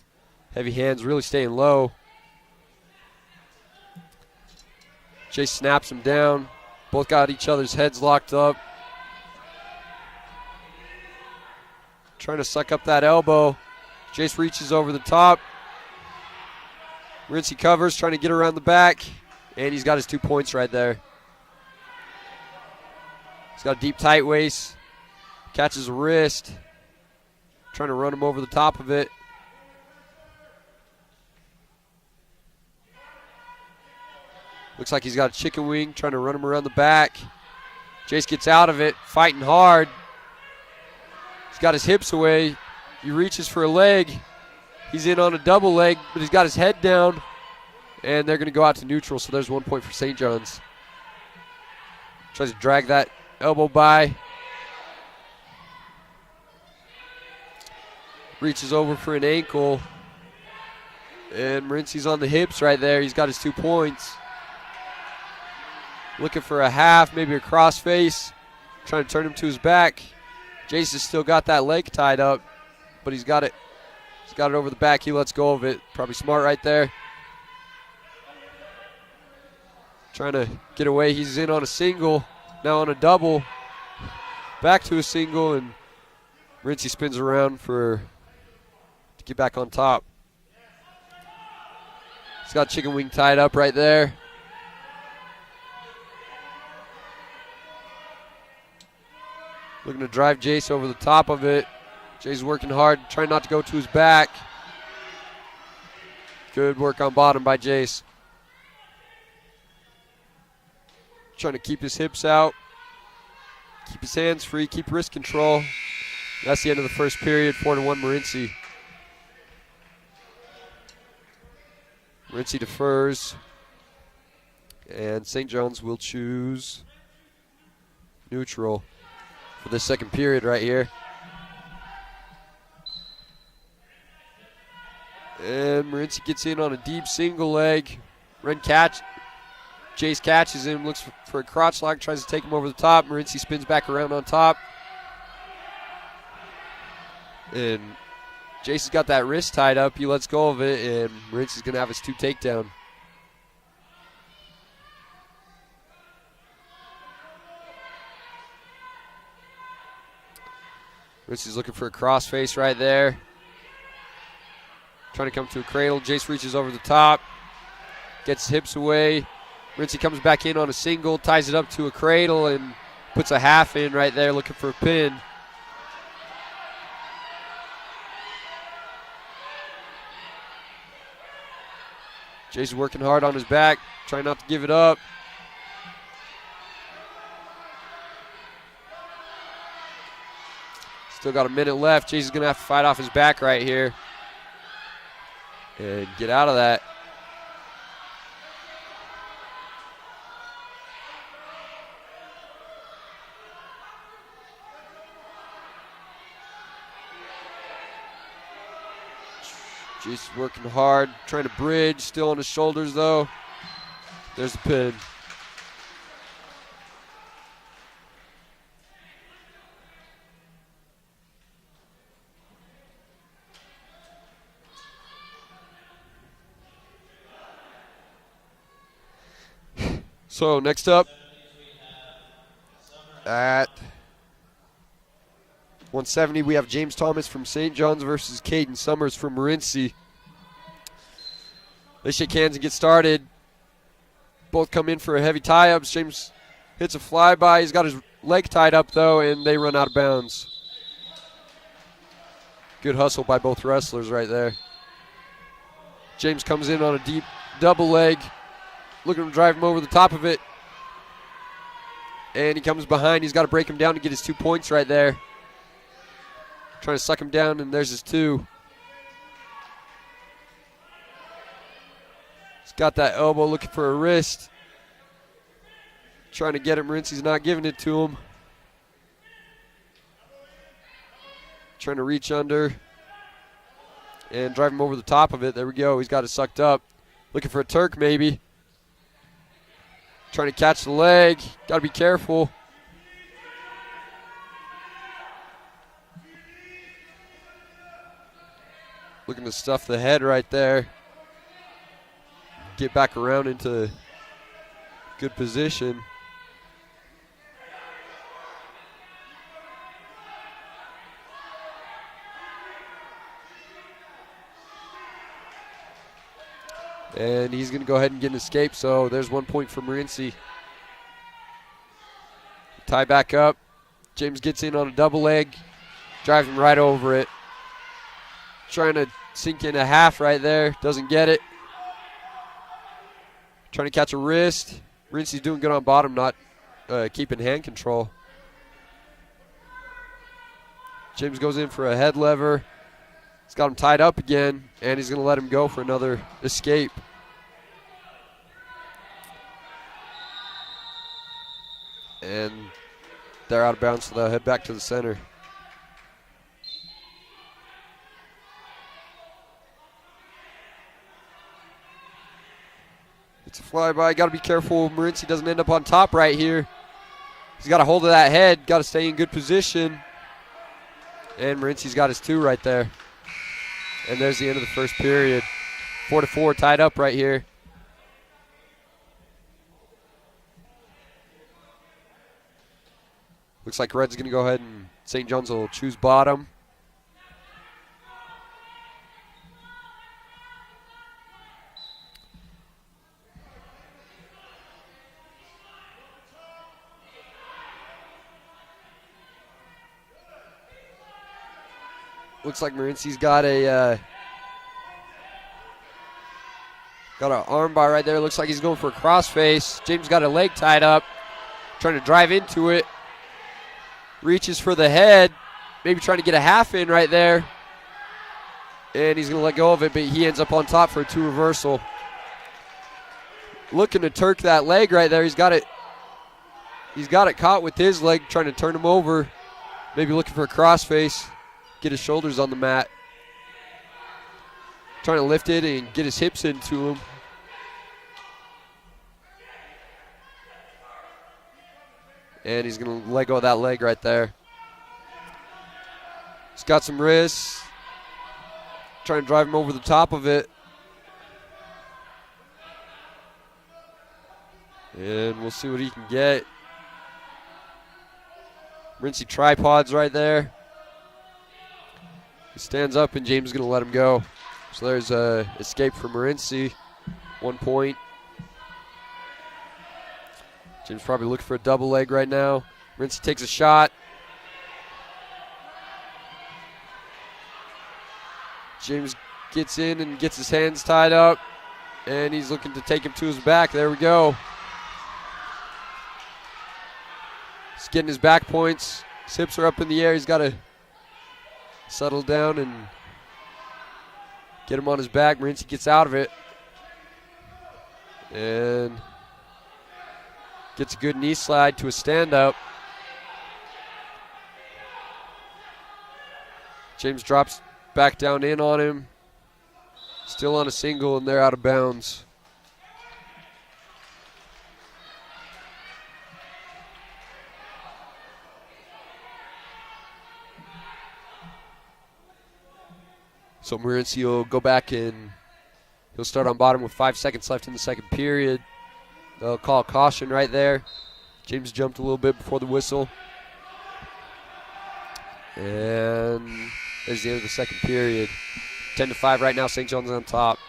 heavy hands, really staying low. Jace snaps him down. Both got each other's heads locked up. Trying to suck up that elbow. Jace reaches over the top. Morenci covers, trying to get around the back. And he's got his 2 points right there. He's got a deep tight waist. Catches a wrist. Trying to run him over the top of it. Looks like he's got a chicken wing, trying to run him around the back. Jace gets out of it, fighting hard. He's got his hips away. He reaches for a leg. He's in on a double leg, but he's got his head down. And they're going to go out to neutral, so there's 1 point for St. John's. Tries to drag that elbow by. Reaches over for an ankle. And Morenci's on the hips right there. He's got his 2 points. Looking for a half, maybe a crossface. Trying to turn him to his back. Jace has still got that leg tied up, but he's got it. He's got it over the back. He lets go of it. Probably smart right there. Trying to get away. He's in on a single. Now on a double. Back to a single, and Morenci spins around to get back on top. He's got chicken wing tied up right there. Looking to drive Jace over the top of it. Jace working hard, trying not to go to his back. Good work on bottom by Jace. Trying to keep his hips out. Keep his hands free, keep wrist control. That's the end of the first period, 4-1 Morenci. Morenci defers. And St. John's will choose neutral for the second period right here. And Morenci gets in on a deep single leg. Jace catches him, looks for a crotch lock, tries to take him over the top. Morenci spins back around on top. And Jace has got that wrist tied up. He lets go of it, and Morenci's going to have his 2 takedown. Morenci's looking for a crossface right there. Trying to come to a cradle. Jace reaches over the top. Gets hips away. Morenci comes back in on a single, ties it up to a cradle, and puts a half in right there, looking for a pin. Jace working hard on his back, trying not to give it up. Still got a minute left. Jace is going to have to fight off his back right here and get out of that. Jace is working hard, trying to bridge, still on his shoulders though. There's the pin. So next up at 170, we have James Thomas from St. John's versus Caden Summers from Morenci. They shake hands and get started. Both come in for a heavy tie-ups. James hits a flyby. He's got his leg tied up, though, and they run out of bounds. Good hustle by both wrestlers right there. James comes in on a deep double leg, looking to drive him over the top of it. And he comes behind. He's got to break him down to get his 2 points right there. Trying to suck him down, and there's his 2. He's got that elbow looking for a wrist. Trying to get him. Morenci's not giving it to him. Trying to reach under and drive him over the top of it. There we go. He's got it sucked up. Looking for a Turk maybe. Trying to catch the leg. Got to be careful. Looking to stuff the head right there. Get back around into good position. And he's going to go ahead and get an escape, so there's 1 point for Morenci. Tie back up. James gets in on a double leg. Drives him right over it. Trying to sink in a half right there. Doesn't get it. Trying to catch a wrist. Morenci's doing good on bottom, not keeping hand control. James goes in for a head lever. He's got him tied up again, and he's going to let him go for another escape. And they're out of bounds, so they'll head back to the center. It's a flyby. Got to be careful. Morenci doesn't end up on top right here. He's got a hold of that head. Got to stay in good position. And Morenci's got his 2 right there. And there's the end of the first period. 4-4 tied up right here. Looks like Red's going to go ahead and St. John's will choose bottom. Looks like Morenci's got an arm bar right there. Looks like he's going for a crossface. James got a leg tied up, trying to drive into it. Reaches for the head, maybe trying to get a half in right there. And he's going to let go of it, but he ends up on top for a 2 reversal. Looking to Turk that leg right there. He's got it caught with his leg, trying to turn him over. Maybe looking for a crossface. Get his shoulders on the mat. Trying to lift it and get his hips into him. And he's going to let go of that leg right there. He's got some wrists. Trying to drive him over the top of it. And we'll see what he can get. Morenci tripods right there. He stands up, and James is going to let him go. So there's a escape from Morenci. 1 point. James probably looking for a double leg right now. Morenci takes a shot. James gets in and gets his hands tied up, and he's looking to take him to his back. There we go. He's getting his back points. His hips are up in the air. He's got to settle down and get him on his back. Morenci gets out of it and gets a good knee slide to a stand-up. James drops back down in on him. Still on a single, and they're out of bounds. So Morenci will go back and he'll start on bottom with 5 seconds left in the second period. They'll call a caution right there. James jumped a little bit before the whistle. And there's the end of the second period. 10-5 right now. St. John's on top.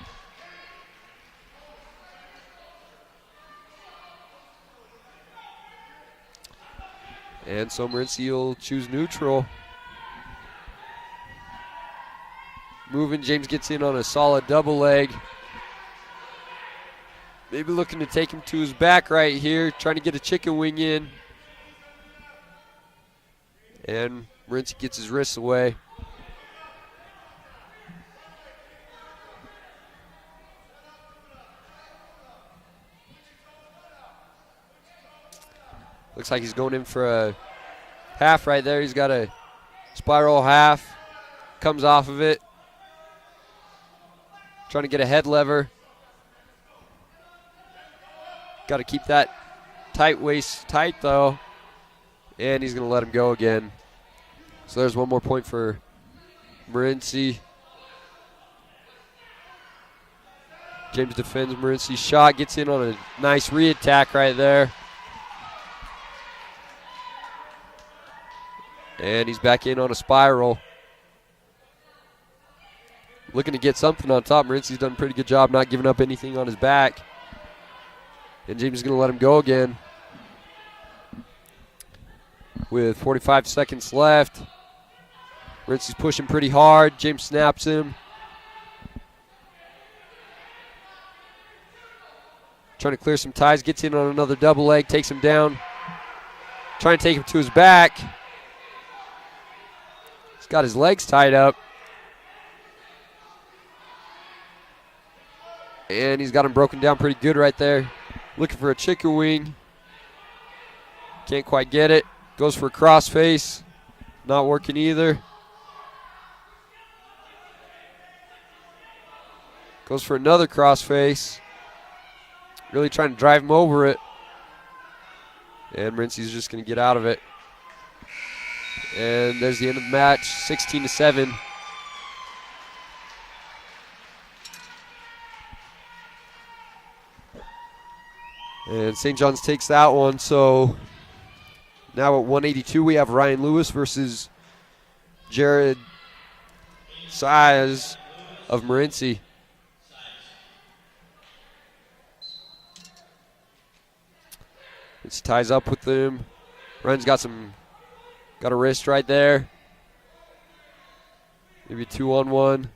And so Morenci will choose neutral. Moving, James gets in on a solid double leg. Maybe looking to take him to his back right here, trying to get a chicken wing in. And Morenci gets his wrists away. Looks like he's going in for a half right there. He's got a spiral half. Comes off of it. Trying to get a head lever. Got to keep that tight waist tight, though. And he's going to let him go again. So there's 1 more point for Morenci. James defends Morenci's shot. Gets in on a nice re-attack right there. And he's back in on a spiral. Looking to get something on top. Morenci's done a pretty good job not giving up anything on his back. And James is going to let him go again. With 45 seconds left. Morenci's pushing pretty hard. James snaps him. Trying to clear some ties. Gets in on another double leg. Takes him down. Trying to take him to his back. He's got his legs tied up. And he's got him broken down pretty good right there. Looking for a chicken wing. Can't quite get it. Goes for a crossface. Not working either. Goes for another crossface. Really trying to drive him over it. And Morenci's just going to get out of it. And there's the end of the match, 16-7. And St. John's takes that one. So now at 182, we have Ryan Lewis versus Jared Size of Morenci. It ties up with him. Ryan's got a wrist right there. Maybe 2-on-1.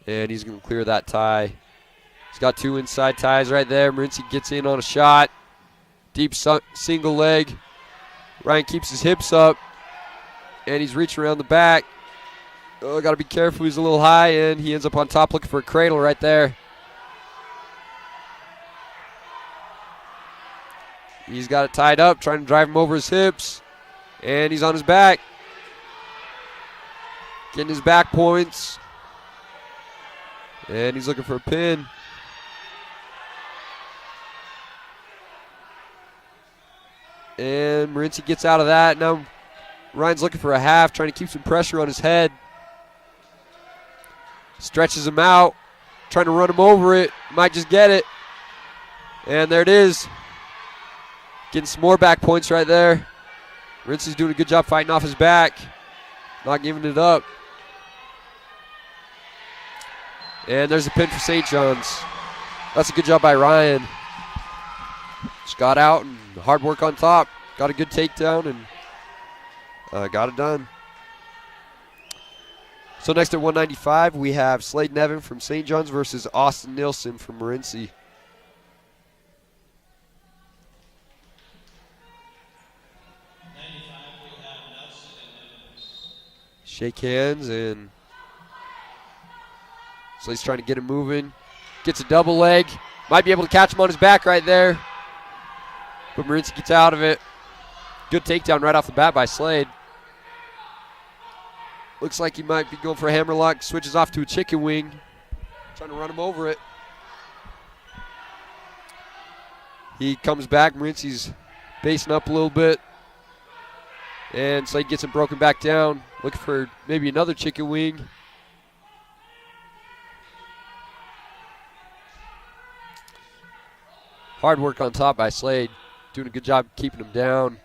And he's going to clear that tie. He's got 2 inside ties right there. Morenci gets in on a shot. Deep single leg. Ryan keeps his hips up. And he's reaching around the back. Oh, got to be careful. He's a little high, and he ends up on top looking for a cradle right there. He's got it tied up, trying to drive him over his hips. And he's on his back. Getting his back points. And he's looking for a pin. And Morenci gets out of that. Now Ryan's looking for a half, trying to keep some pressure on his head. Stretches him out, trying to run him over it. Might just get it. And there it is. Getting some more back points right there. Morenci's doing a good job fighting off his back. Not giving it up. And there's a pin for St. John's. That's a good job by Ryan. Just got out and hard work on top. Got a good takedown and got it done. So next at 195, we have Slade Nevin from St. John's versus Austin Nilsson from Morenci. Shake hands, and Slade's trying to get him moving. Gets a double leg. Might be able to catch him on his back right there. But Morenci gets out of it. Good takedown right off the bat by Slade. Looks like he might be going for a hammerlock. Switches off to a chicken wing. Trying to run him over it. He comes back. Morenci's basing up a little bit. And Slade gets him broken back down. Looking for maybe another chicken wing. Hard work on top by Slade. Doing a good job keeping him down.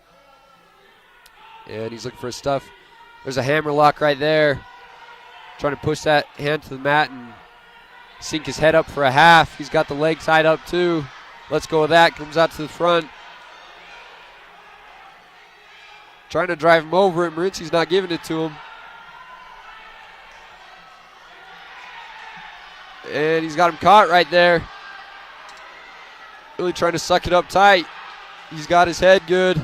And he's looking for his stuff. There's a hammerlock right there. Trying to push that hand to the mat and sink his head up for a half. He's got the leg tied up too. Let's go with that. Comes out to the front. Trying to drive him over it. Morenci's not giving it to him. And he's got him caught right there. Really trying to suck it up tight. He's got his head good.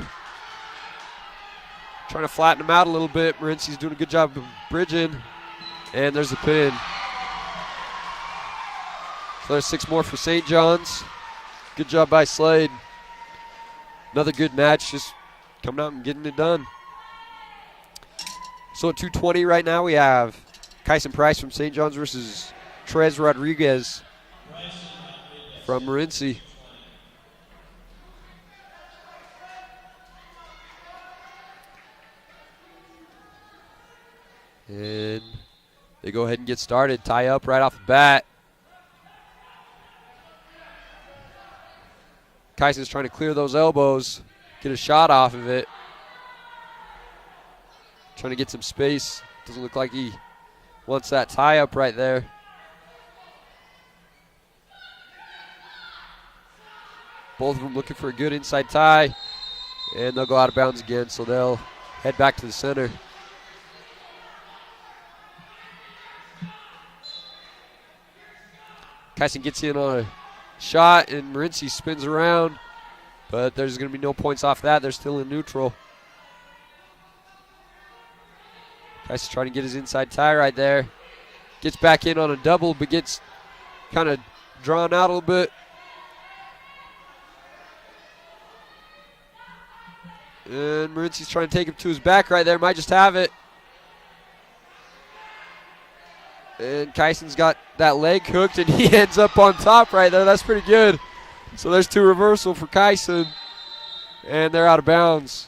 Trying to flatten him out a little bit. Morenci's doing a good job of bridging. And there's a pin. So there's 6 more for St. John's. Good job by Slade. Another good match. Just coming out and getting it done. So at 220 right now, we have Kyson Price from St. John's versus Trez Rodriguez from Morenci. And they go ahead and get started. Tie up right off the bat. Kyson's trying to clear those elbows, get a shot off of it. Trying to get some space. Doesn't look like he wants that tie up right there. Both of them looking for a good inside tie. And they'll go out of bounds again, so they'll head back to the center. Kyson gets in on a shot, and Morenci spins around. But there's going to be no points off that. They're still in neutral. Kyson's trying to get his inside tie right there. Gets back in on a double, but gets kind of drawn out a little bit. And Morenci's trying to take him to his back right there. Might just have it. And Kyson's got that leg hooked, and he ends up on top right there. That's pretty good. So there's 2 reversal for Kyson. And they're out of bounds.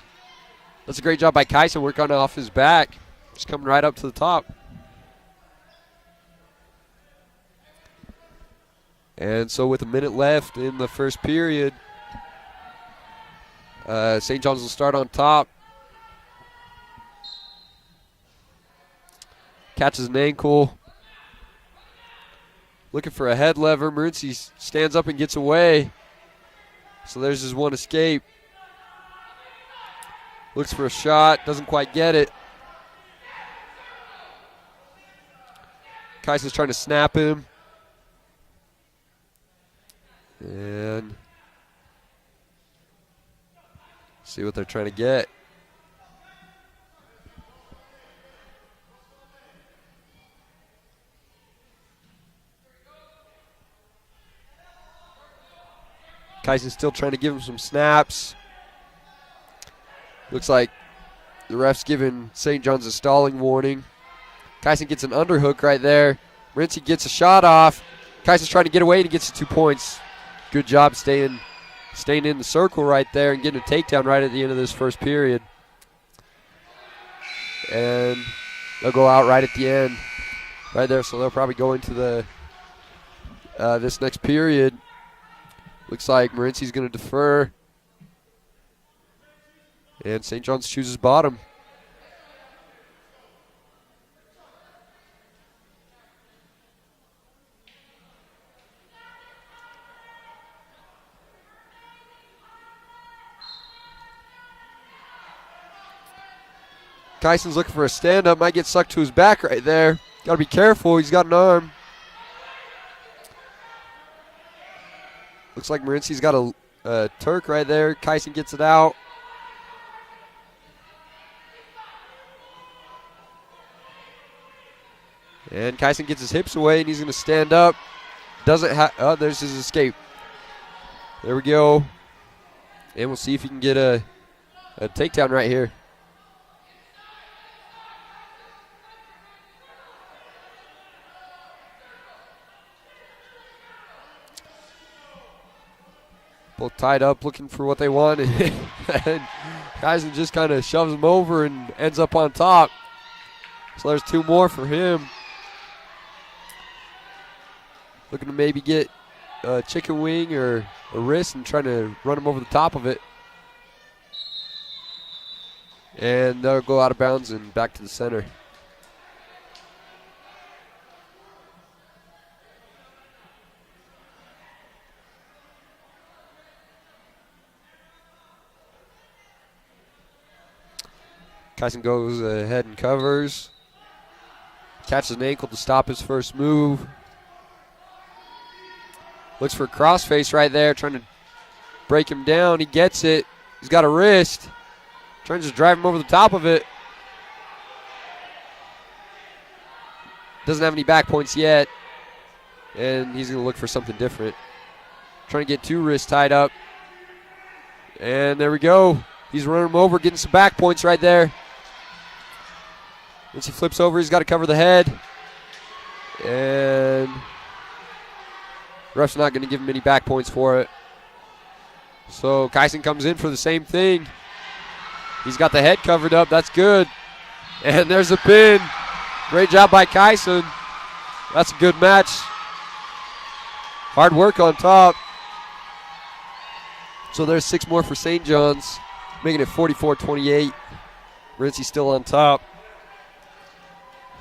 That's a great job by Kyson working off his back. Just coming right up to the top. And so with a minute left in the first period, St. John's will start on top. Catches an ankle. Looking for a head lever. Morenci stands up and gets away. So there's his one escape. Looks for a shot. Doesn't quite get it. Kyson's trying to snap him. And see what they're trying to get. Kyson's still trying to give him some snaps. Looks like the ref's giving St. John's a stalling warning. Kyson gets an underhook right there. Morenci gets a shot off. Kyson's trying to get away, and he gets the 2 points. Good job staying in the circle right there and getting a takedown right at the end of this first period. And they'll go out right at the end right there, so they'll probably go into the this next period. Looks like Morenci's going to defer. And St. John's chooses bottom. Kyson's looking for a stand-up. Might get sucked to his back right there. Got to be careful. He's got an arm. Looks like Morenci's got a Turk right there. Kyson gets it out. And Kyson gets his hips away, and he's going to stand up. Doesn't have. Oh, there's his escape. There we go. And we'll see if he can get a takedown right here. Both tied up, looking for what they want. And Kyson just kind of shoves him over and ends up on top. So there's 2 more for him. Looking to maybe get a chicken wing or a wrist and trying to run him over the top of it. And they'll go out of bounds and back to the center. Kyson goes ahead and covers. Catches an ankle to stop his first move. Looks for a crossface right there, trying to break him down. He gets it. He's got a wrist. Trying to just drive him over the top of it. Doesn't have any back points yet. And he's going to look for something different. Trying to get 2 wrists tied up. And there we go. He's running him over, getting some back points right there. Once he flips over, he's got to cover the head. And ref's not going to give him any back points for it. So Kyson comes in for the same thing. He's got the head covered up. That's good. And there's a pin. Great job by Kyson. That's a good match. Hard work on top. So there's 6 more for St. John's, making it 44-28. Morenci still on top.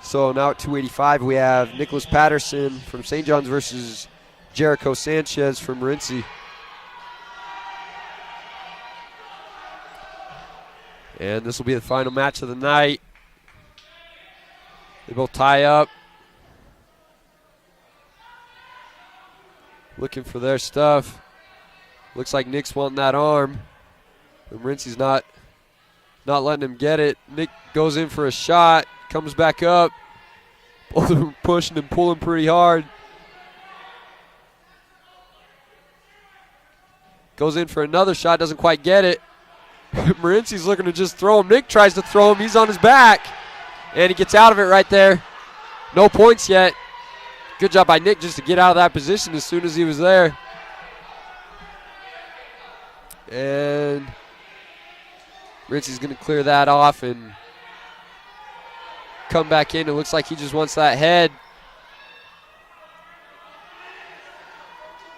So now at 285, we have Nicholas Patterson from St. John's versus Jericho Sanchez from Morenci. And this will be the final match of the night. They both tie up. Looking for their stuff. Looks like Nick's wanting that arm. But Morenci's not letting him get it. Nick goes in for a shot. Comes back up. Both of them pushing and pulling pretty hard. Goes in for another shot. Doesn't quite get it. Morenci's looking to just throw him. Nick tries to throw him. He's on his back. And he gets out of it right there. No points yet. Good job by Nick just to get out of that position as soon as he was there. And Morenci's going to clear that off and come back in. It looks like he just wants that head.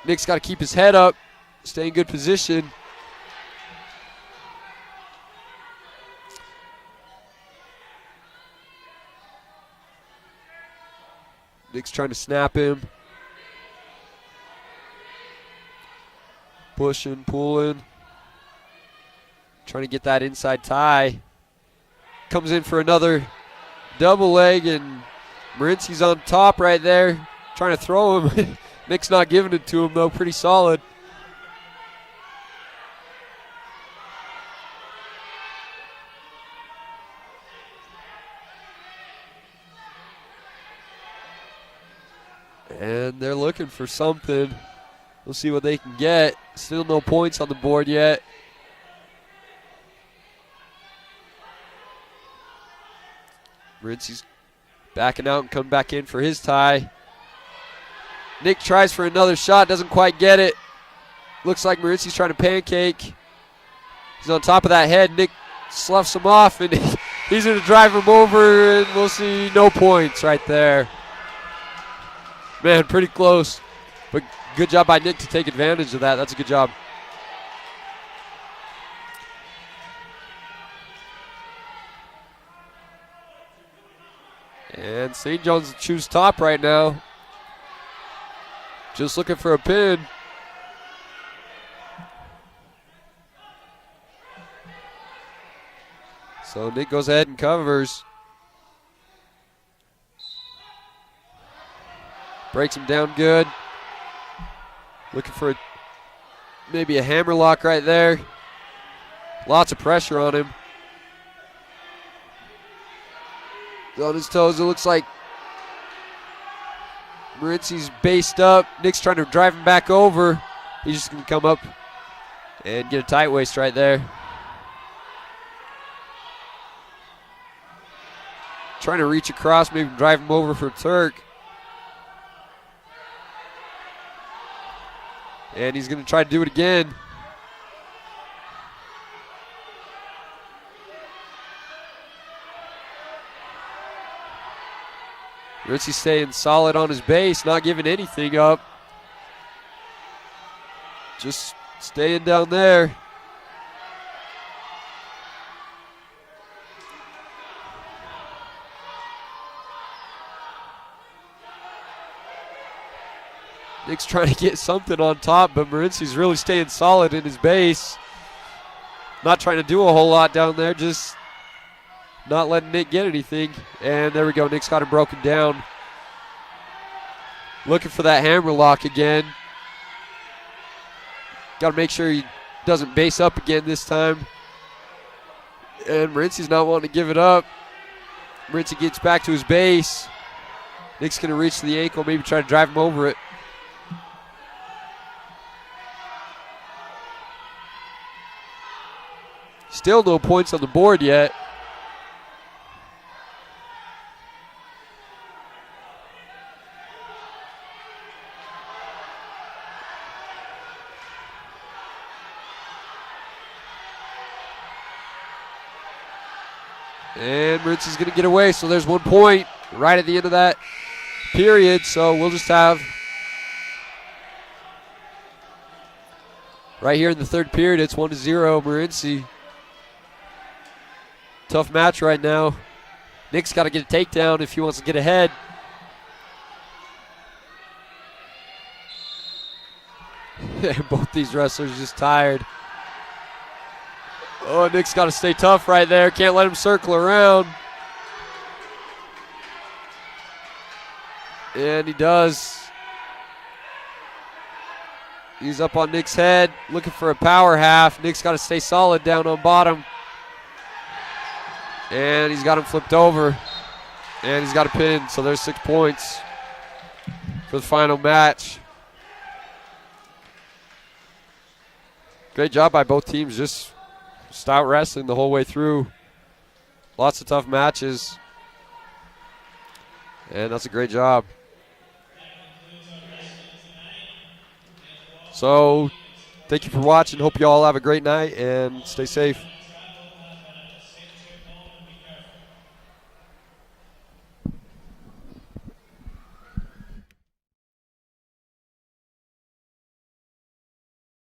Nick's got to keep his head up, stay in good position. Nick's trying to snap him. Pushing, pulling. Trying to get that inside tie. Comes in for another double leg, and Morenci's on top right there. Trying to throw him. Nick's not giving it to him, though. Pretty solid. And they're looking for something. We'll see what they can get. Still no points on the board yet. Morenci's backing out and coming back in for his tie. Nick tries for another shot, doesn't quite get it. Looks like Morenci's trying to pancake. He's on top of that head. Nick sloughs him off, and he's going to drive him over, and we'll see no points right there. Man, pretty close. But good job by Nick to take advantage of that. That's a good job. And St. John's choose top right now. Just looking for a pin. So Nick goes ahead and covers. Breaks him down good. Looking for maybe a hammer lock right there. Lots of pressure on him. On his toes, it looks like Morenci's based up. Nick's trying to drive him back over. He's just going to come up and get a tight waist right there. Trying to reach across, maybe drive him over for Turk. And he's going to try to do it again. Morenci staying solid on his base, not giving anything up. Just staying down there. Nick's trying to get something on top, but Morenci's really staying solid in his base. Not trying to do a whole lot down there, just not letting Nick get anything. And there we go, Nick's got him broken down. Looking for that hammer lock again. Got to make sure he doesn't base up again this time. And Morenci's not wanting to give it up. Morenci gets back to his base. Nick's going to reach to the ankle, maybe try to drive him over it. Still no points on the board yet. And Morenci's going to get away, so there's 1 point right at the end of that period. So we'll just have, right here in the third period, it's 1-0 Morenci. Tough match right now. Nick's got to get a takedown if he wants to get ahead. Both these wrestlers just tired. Oh, Nick's got to stay tough right there. Can't let him circle around. And he does. He's up on Nick's head, looking for a power half. Nick's got to stay solid down on bottom. And he's got him flipped over. And he's got a pin, so there's 6 points for the final match. Great job by both teams, just stout wrestling the whole way through. Lots of tough matches. And that's a great job. So, thank you for watching. Hope you all have a great night and stay safe.